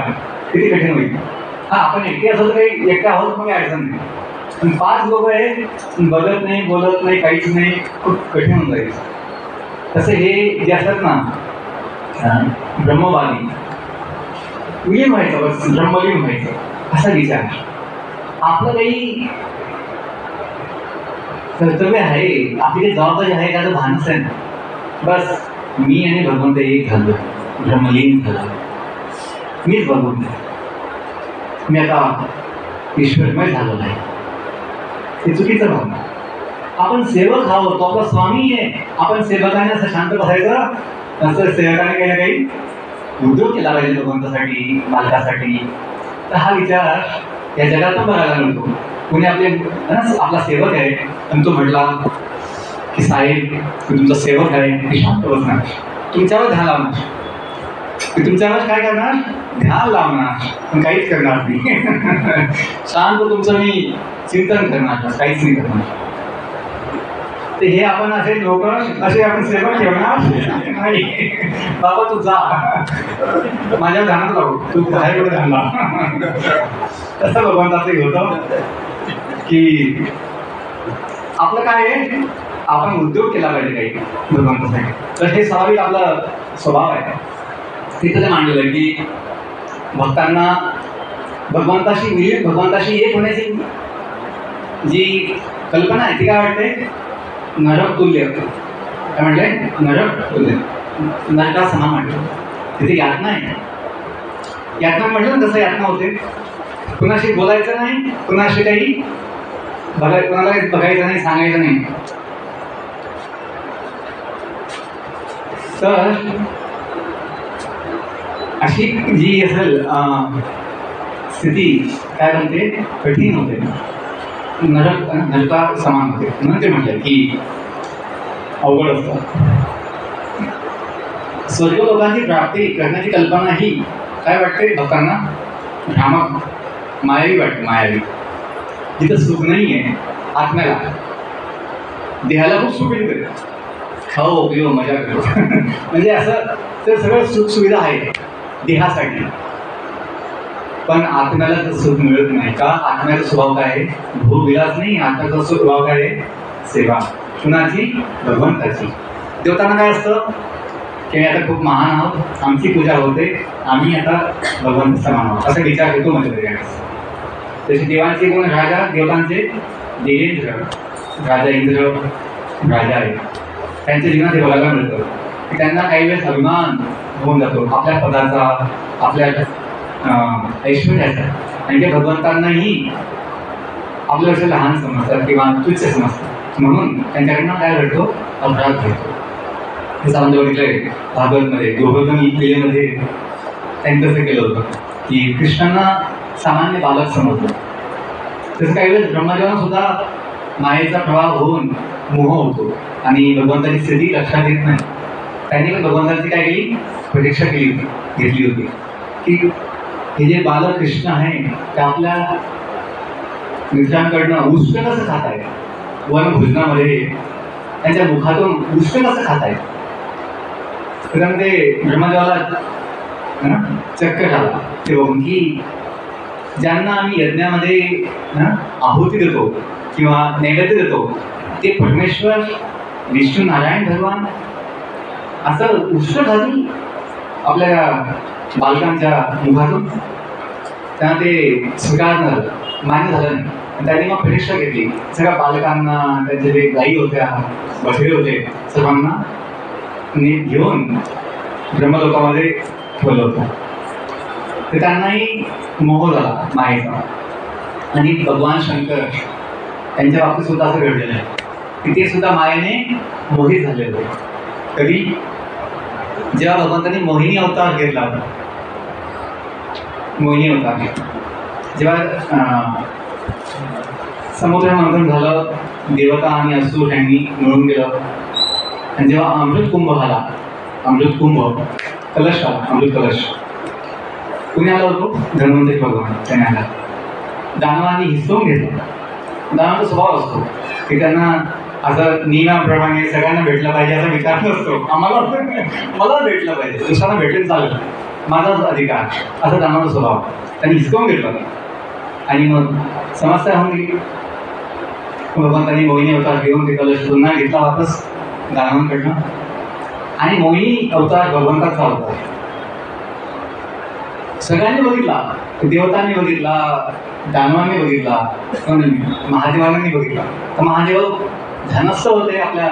किती कठीण होईल. हा, आपण एकटे असं तर काही एकटे आहोत पण काही अडचण नाही, पण 5 लोक आहेत बघत नाही, बोलत नाही, काहीच नाही, खूप कठीण होऊन जाईल. तसं हे जे असतात ना ब्रह्मवादी, विलीन व्हायचं, बस ब्रह्मलीन व्हायचं असा विचार. आपलं काही कर्तव्य आहे, आपली काही जबाबदारी आहे त्याचं भानच आहे. बस मी आणि भगवंत एक झालो, ब्रह्मलीन झालो. मीच भगवंत, मी आता ईश्वरमय झालो नाही. हे चुकीचं भावना. आपण सेवक आहोत, तो आपला स्वामी आहे. आपण सेवकाने असं शांत बसायचं नसतं. सेवकाने काही ना काही उद्योग केला पाहिजे भगवंतासाठी, मालकासाठी. तर हा विचार या जगात पण बघायला मिळतो. कोणी आपला सेवक आहे आणि तो म्हटला की साहेब मी तुमचा सेवक आहे, मी शांत बसणार, तुमच्यावर ध्यान लावणार, मी तुमच्यावर काय करणार, ध्यान लावणार, पण काहीच करणार नाही. शांत तुमचं मी चिंतन करणार, काहीच नाही करणार. ते हे आपण असे लोक असे आपण सेवक ठेवणार नाही. बाबा तू जा, माझ्या ध्यानात लावू, तू बाहेर कुठे ध्यान लाव. तसं भगवंताचं होतं की आपलं काय आहे, आपण उद्योग केला पाहिजे काही भगवंतासाठी. तर हे स्वाभाविक आपला स्वभाव आहे. तिथं ते मांडलेलं आहे की भक्तांना भगवंताशी एक होण्याची जी कल्पना आहे ती काय वाटते, नरक तुल्य. काय म्हटलंय, नरक तुल्य, नरका समान म्हटलं. तिथे यातना आहे. यातना म्हटलं ना, तसं यातना होते. कुणाशी बोलायचं नाही, कुणाशी काही कोणाला बघायचं नाही, सांगायचं नाही. तर अशी जी असेल स्थिती काय म्हणते, कठीण होते, नरका समान होते. म्हणून ते म्हटलं की अवघड असतं. स्वर्ग लोकांची प्राप्ती करण्याची कल्पना ही काय वाटते भक्तांना, भ्रामक, मायावी वाटते. मायावी, जिथं सुख नाही आहे आत्म्याला, देहाला खूप सुख येते, खाओ पिओ मजा करो. म्हणजे असं तर सगळं सुख सुविधा आहे देहासाठी, पण आत्म्याला तर सुख मिळत नाही. का, आत्म्याचा स्वभाव काय आहे, भोगविलास नाही. आत्म्याचा स्वभाव काय आहे, सेवा. कुणाची, भगवंताची. देवतांना काय असतं की आता खूप महान आहोत, आमची पूजा होते, आम्ही आता भगवंत समान आहोत, असा विचार येतो माझ्या. तसे देवांचे कोण, राजा. देवतांचे देवेंद्र, राजा इंद्र राजा आहे. त्यांच्या जीवनात हे बघायला मिळतं की त्यांना काही वेळेस अभिमान होऊन जातो आपल्या पदाचा, आपल्या ऐश्वर्याचा, आणि ते भगवंतांनाही आपल्यापेक्षा लहान समजतात किंवा तुच्छ समजतात. म्हणून त्यांच्याकडनं काय घडतो, अपराध घडतो. हे आपण बघितलंय भागवतमध्ये, गोवर्धन लीलेमध्ये त्यांनी तसं केलं होतं की कृष्णांना सामान्य बालक समजलं. तसं काही वेळेस ब्रह्मदेवांना सुद्धा मायेचा प्रभाव होऊन मोह होतो आणि भगवंताची स्थिती लक्षात येत नाही. त्यांनी पण भगवंताची काय केली, परीक्षा केली होती, घेतली होती की हे जे बालक कृष्ण आहे ते आपल्या मित्रांकडनं उष्ट कसं खात आहे, वनभोजनामध्ये त्यांच्या मुखातून उष्ट कसं खात आहे. तर ते ब्रह्मदेवाला चक्कर आला ते बघून की ज्यांना आम्ही यज्ञामध्ये आहुती देतो किंवा नैवेद्य देतो ते परमेश्वर विष्णू नारायण भगवान असं उष्ट खाली आपल्या बालकांच्या मुखातून. त्यांना ते स्वीकारणार मान्य झालं नाही. त्यांनी मग परीक्षा घेतली. सगळ्या बालकांना, त्यांचे जे गायी होत्या, बछडे होते, सर्वांना नीट घेऊन ब्रह्मलोकामध्ये ठेवलं होतं. तर त्यांनाही मोह झाला मायेचा. आणि भगवान शंकर त्यांच्या बाबतीत सुद्धा असं घडलेलं आहे की ते सुद्धा मायेने मोहित झाले होते. कधी, जेव्हा भगवंतांनी मोहिनी अवतार घेतला, मोहिनी अवतार जेव्हा समुद्र मंथन झालं, देवता आणि असुर यांनी मिळून गेलं, आणि जेव्हा अमृत कुंभ झाला, अमृत कुंभ कलश आला, अमृत कलश कुणी आला होतो, धन्वंतरी भगवान त्याने आला. दानवांनी हिसकावून घेतला. दानवाचा स्वभाव असतो की त्यांना असं नियमाप्रमाणे सगळ्यांना भेटलं पाहिजे असा विचार नसतो. मला भेटलं पाहिजे, दुसऱ्यांना भेटलं चालेल, माझाच अधिकार, असा दानवाचा स्वभाव. त्यांनी हिसकावून घेतला आणि मग समस्या होऊन गेली. भगवंतांनी मोहिनी अवतार घेऊन ते कलश पुन्हा घेतला वापस दानवांकडनं. आणि मोहिनी अवतार भगवंताचा अवतार सगळ्यांनी बघितला. देवतांनी बघितला, दानवांनी बघितला, महादेवांनी बघितला. तर महादेव धनस्थ होते आपल्या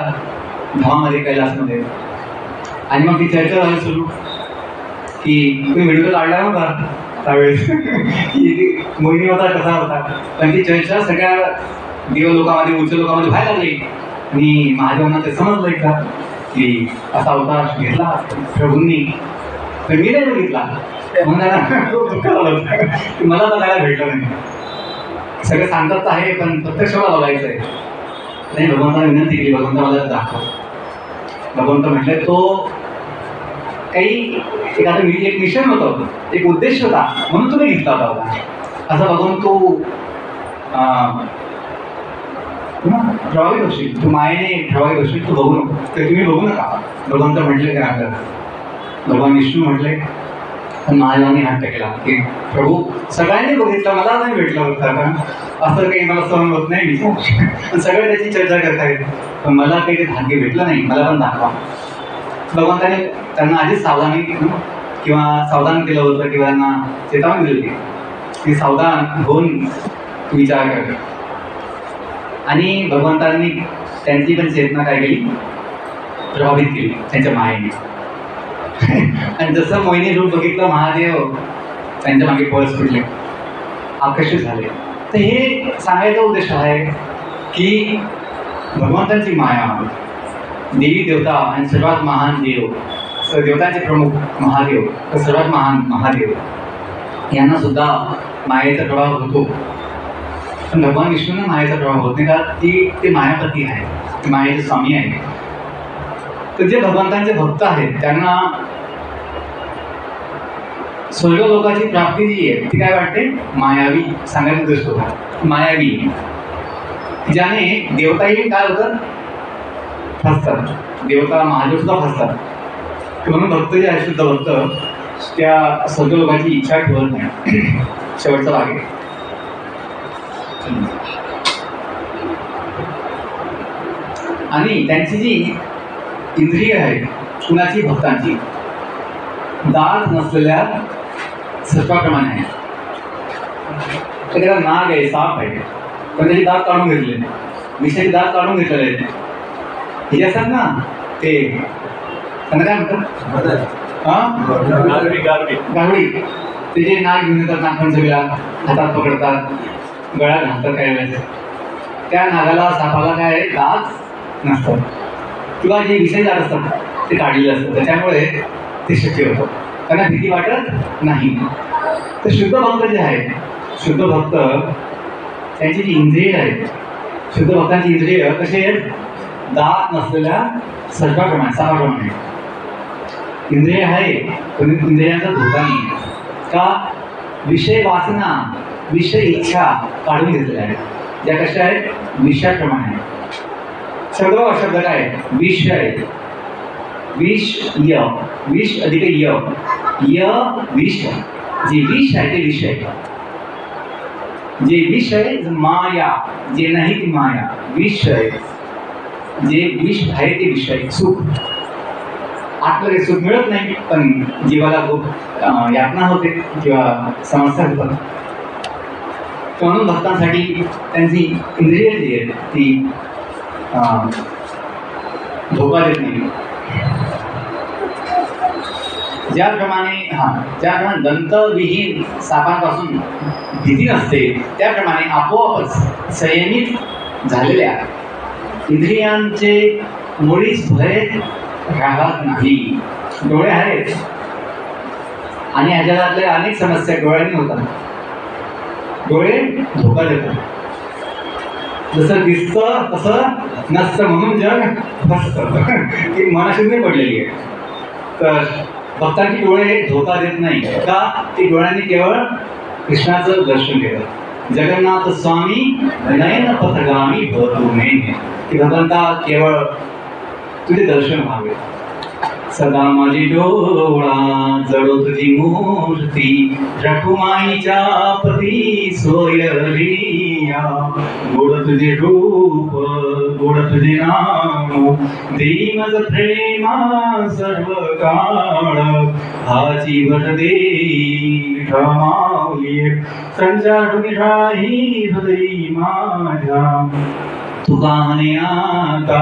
धामामध्ये, कैलासमध्ये. आणि मग ती चर्चा झाली सुरू की तुम्ही व्हिडिओ काढला नव्हता त्यावेळेस की मोहिनी अवतार कसा होता. पण ती चर्चा सगळ्या देवलोकामध्ये, उच्च लोकांमध्ये व्हायला लागली. आणि महादेवांना ते समजलं एकदा की असा अवतार घेतला प्रभूंनी, तर मी नाही बघितला. मला बघायला भेटलं नाही. सगळं सांगत आहे पण प्रत्यक्ष मला बघायचं आहे. नाही, भगवंताला विनंती केली, भगवंता मला दाखव. भगवंत म्हटले तो काही एक मिशन होतं, एक उद्देश होता, म्हणून तुम्ही घेतला होता. असं बघून तू प्रभावित होशील, तू मायेने प्रभावित होशील, तू बघू नको, ते तुम्ही बघू नका. भगवंत म्हटले ते आपल्याला, भगवान विष्णू म्हटले. पण महादेवांनी हट्ट केला की प्रभू सगळ्यांनी बघितलं, मला नाही भेटलं होतं का, असं काही मला सहन होत नाही. सगळे त्याची चर्चा करतायत पण मला काही ते भाग्य भेटलं नाही, मला पण दाखवा. भगवंताने त्यांना आधीच सावधानी किंवा सावधान केलं होतं किंवा त्यांना चेतावणी दिली होती की सावधान होऊन विचार कर. आणि भगवंतांनी त्यांची पण चेतना काय केली, प्रभावित केली त्यांच्या मायेने. आणि जसं मोहिनी रूप बघितलं महादेव, त्यांच्या मागे पळस सुटले, आकर्षित झाले. तर हे सांगायचा उद्देश आहे की भगवंतांची माया, देवी देवता आणि सर्वात महान देव, देवतांचे प्रमुख महादेव, तर सर्वात महान महादेव यांना सुद्धा मायेचा प्रभाव होतो. पण भगवान विष्णूंना मायेचा प्रभाव होत नाही, कारण ते मायापती आहे, ते मायेचे स्वामी आहे. तर जे भगवंतांचे भक्त आहेत त्यांना स्वर्गलोकाची प्राप्ती जी आहे ती काय वाटते, मायावी. सांगायचा उद्देश होता मायावी, ज्याने देवताही काय होतं, फसतात. देवता महादेव सुद्धा फसतात. म्हणून भक्त जे आहे, शुद्ध भक्त, त्या स्वर्गलोकाची इच्छा ठेवत नाही. शेवटचा भाग आहे. आणि त्यांची जी इंद्रिय आहे, कुणाची, भक्तांची, दात नसलेल्या सर्पाप्रमाणे आहे. त्याला नाग आहे, साप आहे, पण त्याची दात काढून घेतले, विषयाची दात काढून घेतलेले आहेत. हे असतात ना ते त्यांना काय म्हणतात? गावडी. ते जे नाग घेऊन येतात नागपंचमीला, हातात पकडतात, गळ्यात घालतात काही वेळेस. त्या नागाला सापाला काय दात नसतात किंवा जे विषयदार असतात ते काढलेले असतात, त्याच्यामुळे ते शक्य होतं, त्यांना भीती वाटत नाही. तर शुद्ध भक्त जे आहेत, शुद्ध भक्त त्यांची जी इंद्रिय आहेत, शुद्ध भक्तांची इंद्रिय कशी आहेत? दात नसलेल्या सर्पाप्रमाणे, सापाप्रमाणे इंद्रिय आहे, पण इंद्रियांचा धोका नाही. का? विषय वासना, विषय इच्छा काढून घेतलेल्या आहेत, ज्या कशा आहेत? विषयाप्रमाणे. शब्द शब्द काय? विष आहे. विष य, विष अधिक य, य विष. जे विष आहे ते विष आहे. जे विष आहे माया, जे नाही ती माया. विष आहे, जे विष आहे ते विष आहे. सुख, आतमध्ये सुख मिळत नाही, पण जीवाला खूप यातना होते किंवा समस्या होतात. म्हणून भक्तांसाठी त्यांची इंद्रिय जी आहेत ती धोका देत नाही. ज्याप्रमाणे दंतविहीन सापांपासून भीती नसते, त्याप्रमाणे आपोआपच संयमित झालेल्या इंद्रियांचे मुळीच भय राहत नाही. डोळे आहेत आणि या जगातल्या अनेक समस्या डोळ्यांनी होतात. डोळे धोका देतात. जसं दिसतं तसं नसतं, म्हणून जग फसतं. ती मनाशुद्धी पडलेली आहे. तर भक्तांची डोळे धोका देत नाही. का? ती डोळ्यांनी केवळ कृष्णाचं दर्शन घेतात. जगन्नाथ स्वामी नयन पथगामी भवतु मे, की भगवंता केवळ तुझे दर्शन व्हावे. सदा माझी डोळा जळो तुझी मूर्ती, रखुमाईच्या पती सोयरिया. गोड तुझे रूप, गोड तुझे नाम, देई मज प्रेमा सर्व काळ. हाची भट देई माऊली, संचाटून राही हृदयी माझ्या. तुका म्हणे आता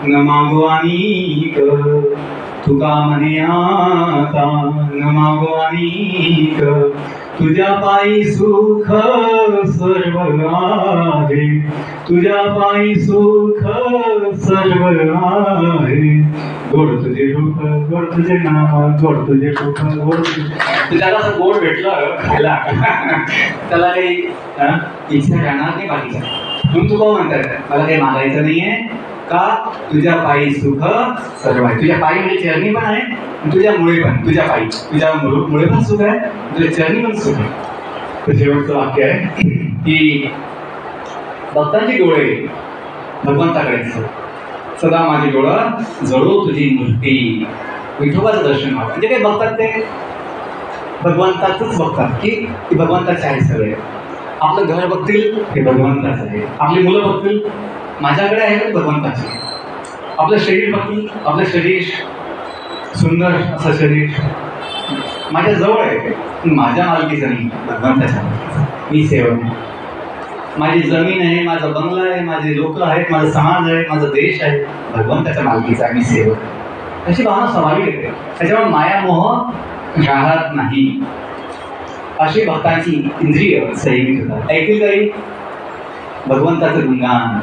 न मागो अनीक, तुका म्हणे आता न मागो अनीक. तुझ्या पायी सुख सर्व आहे, तुझ्या पायी सुख सर्व आहे. गोड तुझे रूप, गोड तुझे नाम, गोड तुझे रूप, गोड तुझे. त्याला असं गोड भेटलं खायला त्याला काही इच्छा राहणार नाही बाकीच्या. म्हणून तुका म्हणतात मला काही मागायचं नाहीये. का? तुझ्या पायी सुख सर्व आहे. तुझ्या पायी म्हणजे चरणी पण आहे, तुझ्या मुळे पण. तुझ्या पायी, तुझ्या मुळे पण सुख आहे, तुझ्या चरणी पण सुख आहे. तर शेवटचं वाक्य आहे की भक्तांची डोळे भगवंताकडे असतात. सदा माझी डोळं जळो तुझी मूर्ती, विठोबाचं दर्शन व्हावं. म्हणजे काय बघतात? ते भगवंताचंच बघतात की भगवंताचे आहे सगळे. आपलं घर बघतील हे भगवंताचं आहे, आपली मुलं बघतील माझ्याकडे आहे भगवंताचे. आपलं शरीर बघतील, आपलं शरीर सुंदर असं शरीर माझ्या जवळ आहे, माझ्या मालकीचं नाही, भगवंताच्या. मी सेवक. माझी जमीन आहे, माझा बंगला आहे, माझे लोक आहेत, माझा समाज आहे, माझा देश आहे, भगवंताच्या मालकीचा आहे, मी सेवक. अशी भावना स्वाभाविक येते. त्याच्यामुळे मायामोह राहत नाही. अशी भक्तांची इंद्रिय संयमित होतात. ऐकतील काही भगवंताचं गुणगान,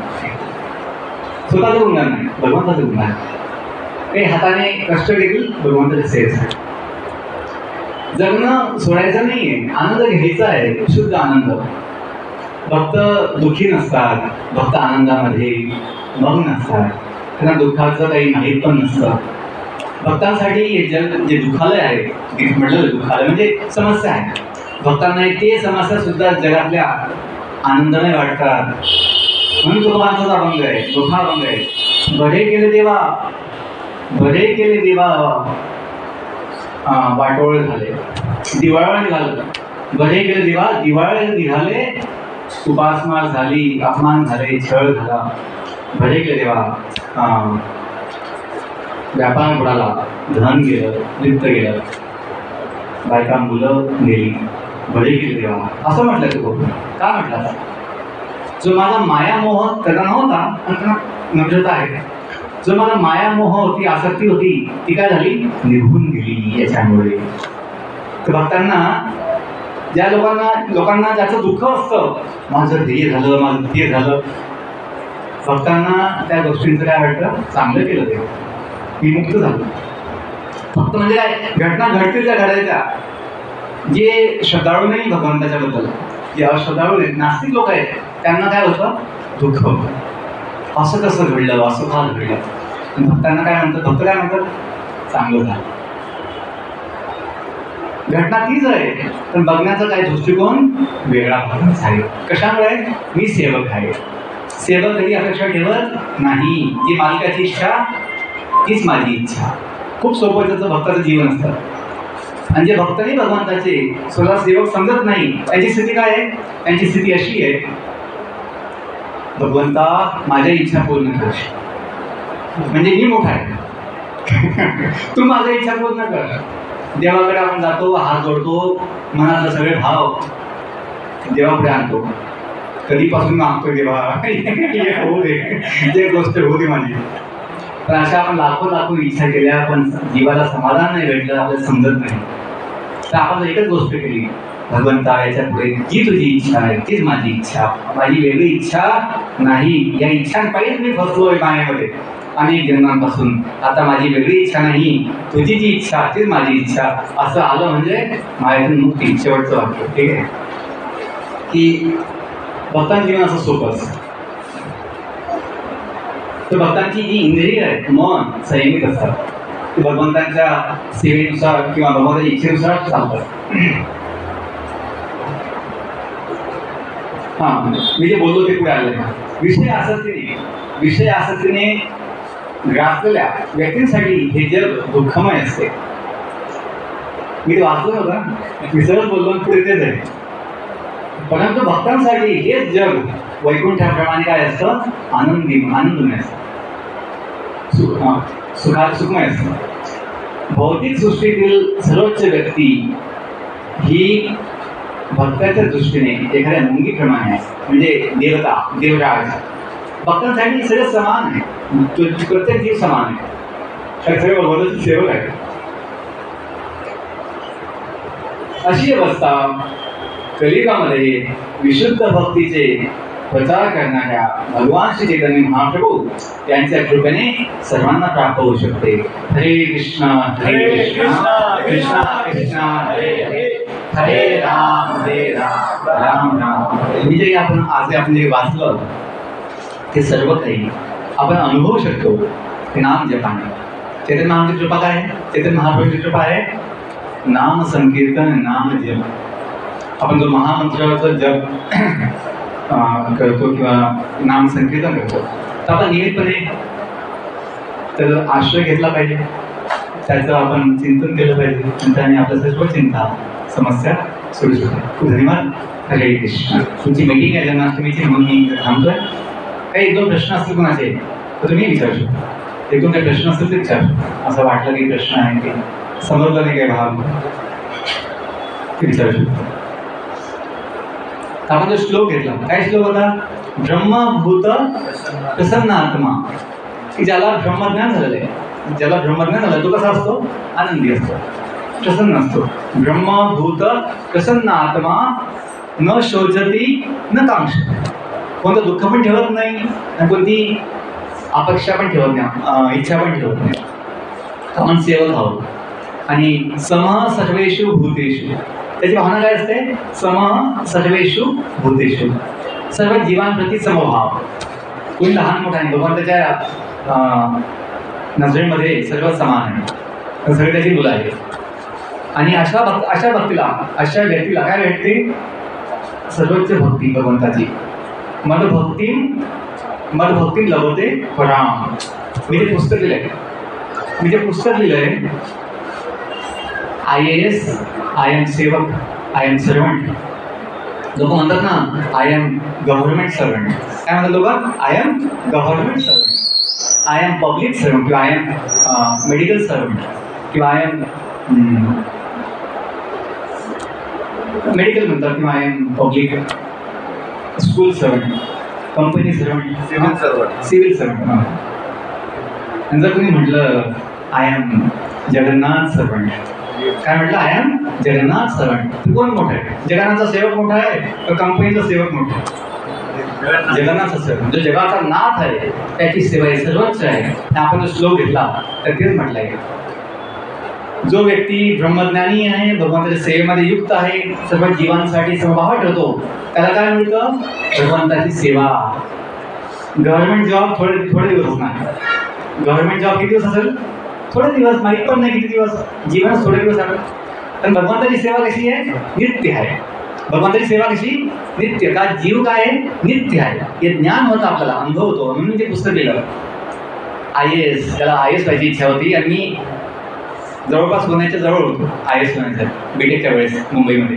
स्वतःचं गुणगान नाही, भगवंताचं गुणगान. काही हाताने कष्ट देखील भगवंताच्या सेवेसाठी. जगणं सोडायचं नाहीये, आनंद घ्यायचा आहे, शुद्ध आनंद. भक्त दुःखी नसतात, भक्त आनंदामध्ये मग्न असतात, त्यांना दुःखाचं काही माहीत पण नसतं. भक्तांसाठी हे जग जे दुःखालय आहे, म्हटलं दुःखालय म्हणजे समस्या आहे, भक्तांना ते समस्या सुद्धा जगातल्या आनंदाने वाटतात. म्हणून तो माणसाचा अभंग आहे, दुःखा अभंग आहे. बरे केले देवा, बरे केले देवा, वाटोळ झाले, दिवाळ निघालं. बरे केले देवा, दिवाळ निघाले, उपासमार झाली, अपमान झाले, छळ झाला. बरे केले देवा, व्यापार बुडाला, धन गेलं, लिप्त गेलं, बायका मुलं गेली. बरे केले देवा असं म्हटलं तू. का म्हटलं? जो माझा मायामोह त्याला नव्हता, पण त्याला नम्रता आहे. जो मला माया मोह होती, आसक्ती होती, ती काय झाली, निघून गेली याच्यामुळे. तर भक्तांना, ज्या लोकांना ज्याचं दुःख असतं, माझं हे झालं, माझं ते झालं, भक्तांना त्या गोष्टींचं काय वाटतं, चांगलं केलं ते, मी मुक्त झालो. फक्त म्हणजे काय, घटना घडतील त्या घडायच्या. जे श्रद्धाळू नाही भगवंताच्या बद्दल, जे अश्रद्धाळू आहेत, नास्तिक लोक आहेत, त्यांना काय होतं, दुःख होतं. असं कसं घडलं, असं का घडलं. भक्तांना काय म्हणतात, भक्त काय म्हणतात, चांगलं झालं. घटना तीच आहे, पण बघण्याचा काय दृष्टिकोन वेगळा आहे. कशामुळे, मी सेवक आहे. सेवक कधी अपेक्षा ठेवत नाही. जी मालकाची इच्छा तीच माझी इच्छा. खूप सोपं त्याचं भक्ताचं जीवन असतं. आणि जे भक्त नाही भगवंताचे, स्वतः सेवक समजत नाही, त्यांची स्थिती काय आहे, त्यांची स्थिती अशी आहे, भगवंता माझ्या इच्छा पूर्ण कर, म्हणजे मी मोठा आहे, तू माझ्या इच्छा पूर्ण कर. देवाकडे आपण जातो, हात जोडतो, मनातले सगळे भाव देवापुढे आणतो. कधीपासून मागतो देवा, होऊ दे, जे गोष्ट होऊ दे माझी. पण अशा आपण लाखो इच्छा केल्या, पण जीवाला समाधान नाही भेटलं, आपल्याला समजत नाही. तर आपण एकच गोष्ट केली, भगवंता याच्या पुढे जी तुझी इच्छा आहे तीच माझी इच्छा, माझी वेगळी इच्छा नाही. या इच्छांपायीच मी फसलोय मायेमध्ये अनेक जन्मांपासून. आता माझी वेगळी इच्छा नाही, तुझी जी इच्छा तीच माझी इच्छा. असं आलं म्हणजे मायेतून मुक्ती. शेवटचं वाक्य, ठीक आहे, की भक्तांचं जीवन असं सोपं असतं. तर भक्तांची जी इंद्रिय आहेत, मन संयमित असतात, ते भगवंतांच्या सेवेनुसार किंवा भगवंताच्या इच्छेनुसार चालतात. हां, मी जे बोललो ते पुढे आले. विषय आसक्तीने ग्रासलेल्या व्यक्तींसाठी हे जग दुःखमय असते. मी ते वाचलं नव्हतं, मी सहज बोललो, पुढे तेच आहे. परंतु भक्तांसाठी हेच जग वैकुंठाप्रमाणे काय असतं, आनंदमय असतं, सुखमय असतं. भौतिक सृष्टीतील सर्वोच्च व्यक्ती ही भक्ताच्या दृष्टीने एखाद्या मुंगीप्रमाणे आहे, म्हणजे देवराज. भक्तांसाठी सगळं समान आहे, प्रत्येक जीव समान आहे, सगळे भगवंताचे सेवक आहे. अशी अवस्था कलियुगामध्ये विशुद्ध भक्तीचे प्रचार करणाऱ्या भगवान श्री चैतन्य महाप्रभू यांच्या कृपेने सर्वांना प्राप्त होऊ शकते. हरे कृष्ण कृष्ण कृष्ण हरे हरे, हरे राम राम राम. मी जे आपण जे वाचलं ते सर्व काही आपण अनुभवू शकतो ते नाम जपाने. चैतन्य महाप्रभूची कृपा काय आहे, चैतन्य महाप्रभूची कृपा आहे नाम संकीर्तन, नाम जप. आपण जो महामंत्राचं जप करतो किंवा नाम संकीर्तन करतो, तर आपण नियमितपणे त्याचा आश्रय घेतला पाहिजे, त्याचं आपण चिंतन केलं पाहिजे, आणि त्याने आपल्या सर्व चिंता समस्या सोडू शकतो. धन्यवाद. हरे कृष्ण. तुमची मीटिंग आहे जन्माष्टमीची, म्हणून मी थांबतोय. काही 1-2 प्रश्न असतील कोणाचे तर तुम्ही विचारू शकता. 1-2 काही प्रश्न असतील ते विचार. असं वाटलं की प्रश्न आहे की समजलं नाही काय भाग, ते विचारू शकतो. आपण जो श्लोक घेतला, काय श्लोक होता, ब्रह्मभूत प्रसन्न आत्मा. की ज्याला ब्रह्मज्ञान झालेलं आहे, ज्याला ब्रह्मज्ञान झालं तो कसा असतो, आनंदी असतो, प्रसन्न असतो. ब्रह्मभूत प्रसन्न आत्मा न शोचती न कांक्षती. कोणतं दुःख पण ठेवत नाही आणि कोणती अपेक्षा पण ठेवत नाही, इच्छा पण ठेवत नाही. आपण सेवक आहोत. आणि समः सर्वेषु भूतेषु, त्याची भावना काय असते, समः सर्वेषु भूतेषु, सर्व जीवांप्रती समभाव. कोणी लहान मोठा नाही, भगवंताच्या नजरेमध्ये सर्व समान आहे, सगळे त्याची मुलं आहेत. आणि अशा भक्तीला, अशा व्यक्तीला काय भेटते, सर्वोच्च भक्ती भगवंताची. मदभक्ती लभते पराम. मी ते पुस्तक लिहिलंय, IAS, आय एम सेवक, आय एम सर्वंट. लोक म्हणतात ना, आय एम गव्हर्नमेंट सर्वंट. काय म्हणतात लोक, I am government servant, I am public servant, किंवा आय एम मेडिकल सर्वंट, किंवा आय एम मेडिकल म्हणतात, किंवा I am public school servant, company servant, civil servant. आणि जर तुम्ही म्हटलं आय एम जगन्नाथ सर्वंट, काय म्हटलं आय एम जगन्नाथ सर्वंट, कोण मोठं आहे? जगन्नाथचा सेवक मोठा आहे तर कंपनीचा सेवक मोठा आहे? जगन्नाथचा सेवक जो जगाचा नाथ आहे त्याची सेवा ही सर्वोच्च आहे. आणि आपण जो श्लोक घेतला तर तेच म्हटलं आहे, जो व्यक्ती ब्रह्मज्ञानी आहे, भगवंताच्या सेवेमध्ये युक्त आहे, सर्व जीवांसाठी समभाव ठेवतो, त्याला काय मिळतं? भगवंताची सेवा. गव्हर्नमेंट जॉब थोडे दिवस नाही. गव्हर्नमेंट जॉब किती दिवस असेल? थोडे दिवस, माहीत पण नाही किती दिवस, जीवनच थोडे दिवस आहे. पण भगवंताची सेवा कशी आहे? नित्य आहे. भगवंताची सेवा कशी? नित्य. का जीव काय आहे? नित्य आहे. हे ज्ञान होतं, आपल्याला अनुभव होतो, म्हणून ते पुस्तक लिहिलं. IAS, त्याला IAS व्हायची इच्छा होती आणि मी जवळपास होण्याच्या जवळ होतो IAS होण्याचं बीटेकच्या वेळेस मुंबईमध्ये.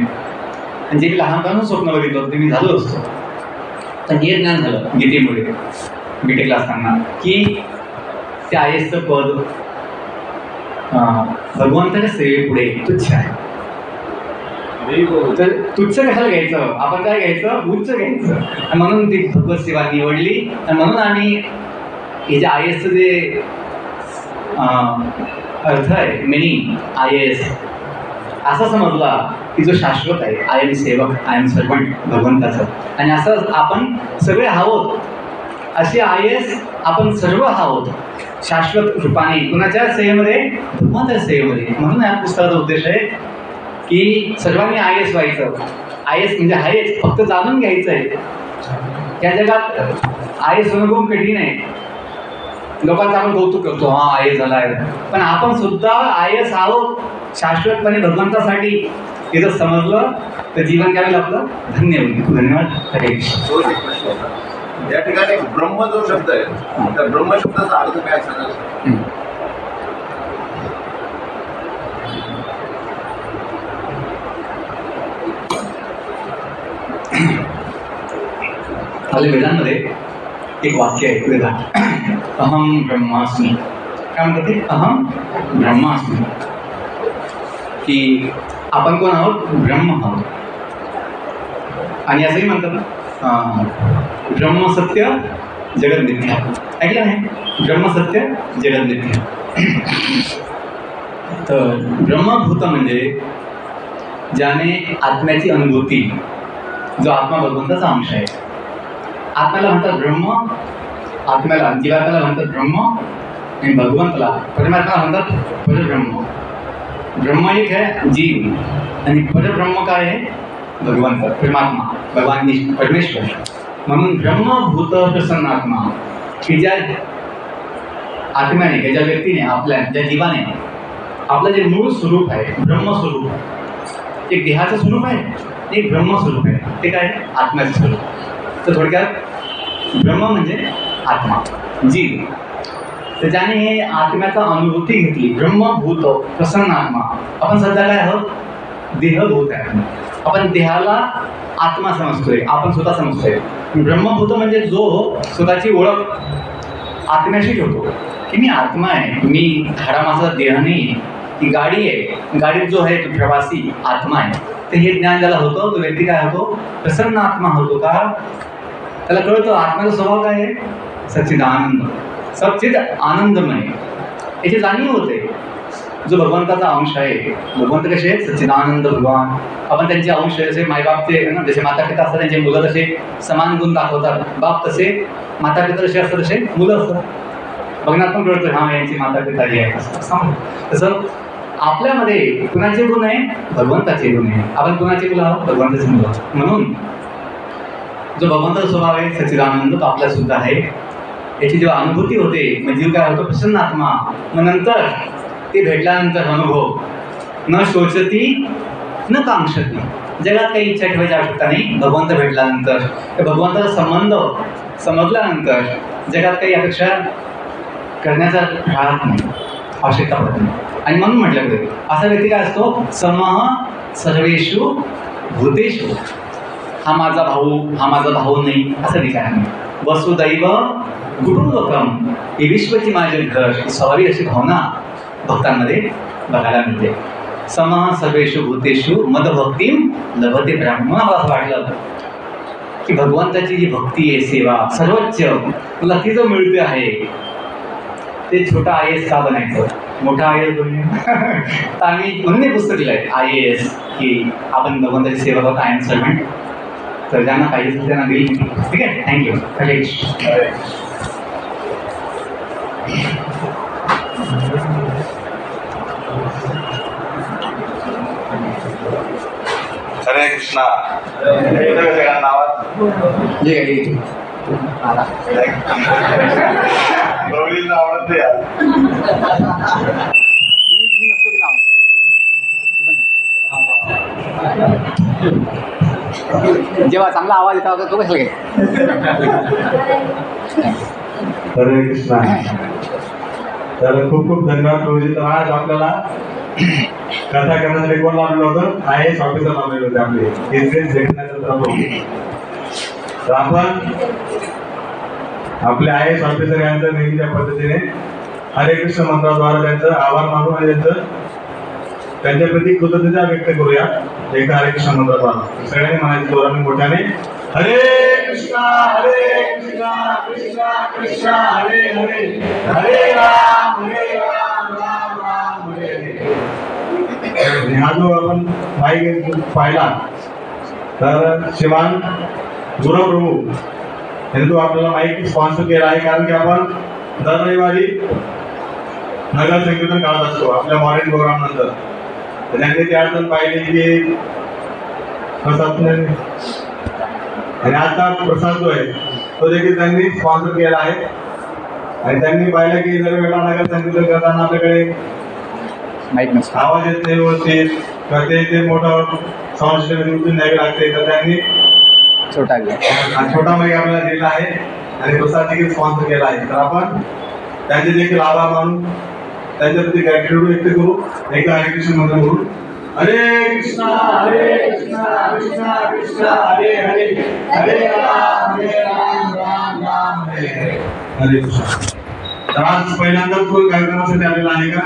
आणि जे मी लहानपणापासून स्वप्न बघितलं होतं ते मी झालो असतो. तर हे ज्ञान झालं गीतेमुळे बीटेकला असताना की ते IASचं पद भगवंताच्या सेवेपुढे तुच्छ आहे. तर तुच्छ कशाला घ्यायचं? आपण काय घ्यायचं? उच्च घ्यायचं. आणि म्हणून ती भगवत सेवा निवडली. आणि म्हणून आम्ही हे जे IASचं जे अर्थ आहे, मिनिंग IAS असा समजला की जो शाश्वत आहे. आय एम सेवक, आय एम सर्वंट भगवंताचं. आणि असं आपण सगळे आहोत. असे IAS आपण सर्व आहोत शाश्वत रूपाने. कुणाच्या सेवेमध्ये? भगवंताच्या सेवेमध्ये. म्हणून या पुस्तकाचा उद्देश आहे की सर्वांनी IAS व्हायचं. IAS म्हणजे आहेच, फक्त जाणून घ्यायचं आहे. या जगात IAS होणं खूप कठीण आहे. लोकांचं आपण कौतुक करतो, हा IAS झाला आहे, पण आपण सुद्धा IAS आहोत शाश्वतपणे भगवंतासाठी. हे जर समजलं तर जीवन काय होईल आपलं? धन्य होईल. धन्यवाद. हरे कृष्ण. या ठिकाणी ब्रह्म जो शब्द आहे त्या ब्रह्म शब्दाचा अर्थ काय सांगाल? आपल्या वेदांमध्ये एक वाक्य आहे वेदात, अहम ब्रह्मास्मी. काय म्हणतात ते? अहम ब्रह्मास्मी. की आपण कोण आहोत? ब्रह्म आहोत. आणि असंही म्हणतात ब्रह्म सत्य जगत मिथ्या. ऐकलं नाही? ब्रह्म सत्य जगत मिथ्या. तर ब्रह्मभूत म्हणजे ज्याने आत्म्याची अनुभूती, जो आत्मा भगवंताचा अंश आहे. आत्म्याला म्हणतात ब्रह्म, आत्म्याला जीवात्म्याला म्हणतात ब्रह्म, आणि भगवंताला परमात्म्याला म्हणतात परब्रह्म. ब्रह्म एक आहे जीव, आणि परब्रह्म काय आहे? भगवंत, परमात्मा, भगवान परमेश्वर. म्हणून ब्रह्मभूत प्रसन्नात्मा, की ज्या आत्म्याने, ज्या व्यक्तीने, आपल्या ज्या जीवाने आपलं जे मूळ स्वरूप आहे, ब्रह्मस्वरूप, एक देहाचं स्वरूप आहे, एक ब्रह्मस्वरूप आहे. ते काय? आत्म्याचं स्वरूप. तर थोडक्यात ब्रह्म म्हणजे आत्मा, जीव. तर ज्याने हे आत्म्याचा अनुभूती घेतली, ब्रह्मभूत प्रसन्नात्मा. आपण सध्या काय आहोत? देहभूत आहे. आपण देहाला आत्मा समजतोय, आपण स्वतः समजतोय. ब्रह्मभूत म्हणजे जो स्वतःची ओळख आत्म्याशी ठेवतो की मी आत्मा आहे, मी हाडामासाचा देह नाही, ती गाडी आहे, गाडीत जो आहे तो प्रवासी आत्मा आहे. तर हे ज्ञान ज्याला होतं तो व्यक्ती काय होतो? प्रसन्न आत्मा होतो. का? त्याला कळतं आत्म्याचा स्वभाव काय आहे? सच्चिदानंद, सच्चिद आनंदमय. याची जाणीव होते. जो भगवंताचा अंश आहे, भगवंत कसे आहेत? सच्चिदानंद भगवान. आपण त्यांचे अंश जसे मायबापचे ना, जसे माता पिता असतात त्यांचे मुलं तसे समान गुण दाखवतात. बाप तसे, माता पिता जसे असतात तसे मुलं असतात. बघण्यात पण कळतं हा यांची माता पिता हे आहे असं. तसं आपल्यामध्ये कुणाचे गुण आहे? भगवंताचे गुण आहे. आपण कुणाचे मुलं आहोत? भगवंताचे मुलं. म्हणून जो भगवंताचा स्वभाव आहे सच्चिदानंद तो आपल्याला सुद्धा आहे. याची जेव्हा अनुभूती होते मग जीव काय होतो? प्रसन्न आत्मा. मग नंतर ते भेटल्यानंतर अनुभव न शोचती न कांक्षती. जगात काही इच्छा ठेवायची आवश्यकता नाही. भगवंत भेटल्यानंतर, भगवंताचा संबंध समजल्यानंतर जगात काही अपेक्षा करण्याचा राहत नाही, आवश्यकता पडत नाही. आणि म्हणून म्हटलं पुढे असा व्यक्ती काय असतो? समः सर्वेषु भूतेषु. हा माझा भाऊ, हा माझा भाऊ नाही असं विचार नाही. वसुदैव कुटुंबकम, हे विश्वची माझे घर, ही स्वाभाविक अशी भावना भक्तांमध्ये बघायला मिळते. समः सर्वेषु भूतेषु मदभक्तीम लभते ब्रह्म. मला असं वाटलं की भगवंताची जी भक्ती आहे, सेवा सर्वोच्च, तुला ती जर मिळते आहे ते छोटा IAS का बनायचं, मोठा IAS बनूया. तर आम्ही म्हणून हे पुस्तक लिहिलं आहे IAS, की आपण दोघांतरी सेवा करतो आय एम सर्वंट. तर ज्यांना पाहिजे असेल त्यांना देईल. ठीक आहे, थँक्यू. हरे कृष्ण. हरे कृष्णा. येतं का सगळ्यांना आवाज? जे काही आला. गौरीला आवडत नाही यार. मी नसतो की लावत. जेव्हा चांगला आवाज येता होता तो कशाला घ्यायचा. हरे कृष्णा. तर खूप खूप धन्यवाद प्रभूजी. तर आज आपल्याला कथा करण्यासाठी कोण लावलेलं होतं? IAS ऑफिसर लावलेले होते आपले इन्फ्लुएन्स प्रभू. तर आपण आपले IAS ऑफिसर यांचं नेहमीच्या पद्धतीने हरे कृष्ण मंत्राद्वारे त्यांचं आभार मानू आणि त्यांच्या प्रती कृतज्ञता व्यक्त करूया. एकदा हरे कृष्ण मंत्राद्वारे सगळ्यांनी म्हणायचं जोराने मोठ्याने, हरे कृष्णा कृष्णा कृष्णा हरे हरे, हरे राम राम राम हरे हरे. आणि हा जो आपण माईक पाहिला तर श्रीमान गुरु प्रभू यांनी तो आपल्याला माईक स्पॉन्सर केला आहे. कारण की आपण दर रविवारी नगर संकीर्तन काढत असतो आपल्या मॉर्निंग प्रोग्राम नंतर. त्यांनी ते अडचण पाहिली की प्रसाद नाही, आणि आजचा प्रसाद जो आहे तो देखील त्यांनी स्पॉन्सर केला आहे. आणि त्यांनी पाहिलं की जर वेळा नगर संकीर्तन करताना आपल्याकडे माहीत नसतं, आवाज येत नाही व्यवस्थित किंवा ते मोठं साऊंड सिस्टम उचलून न्यावी लागते, तर त्यांनी छोटा घ्या. छोटा माईक आपल्याला दिला आहे आणि प्रसाद देखील स्पॉन्सर केला आहे. तर आपण त्यांचे देखील आभार मानून त्यांच्याप्रती ग्रॅटिट्यूड व्यक्त करू. एकदा हरे कृष्ण मंत्र बोलू. हरे कृष्णा कृष्णा कृष्णा हरे हरे, हरे राम राम राम हरे हरे. हरे कृष्ण. तर आज पहिल्यांदा तो कार्यक्रमासाठी आलेला आहे का?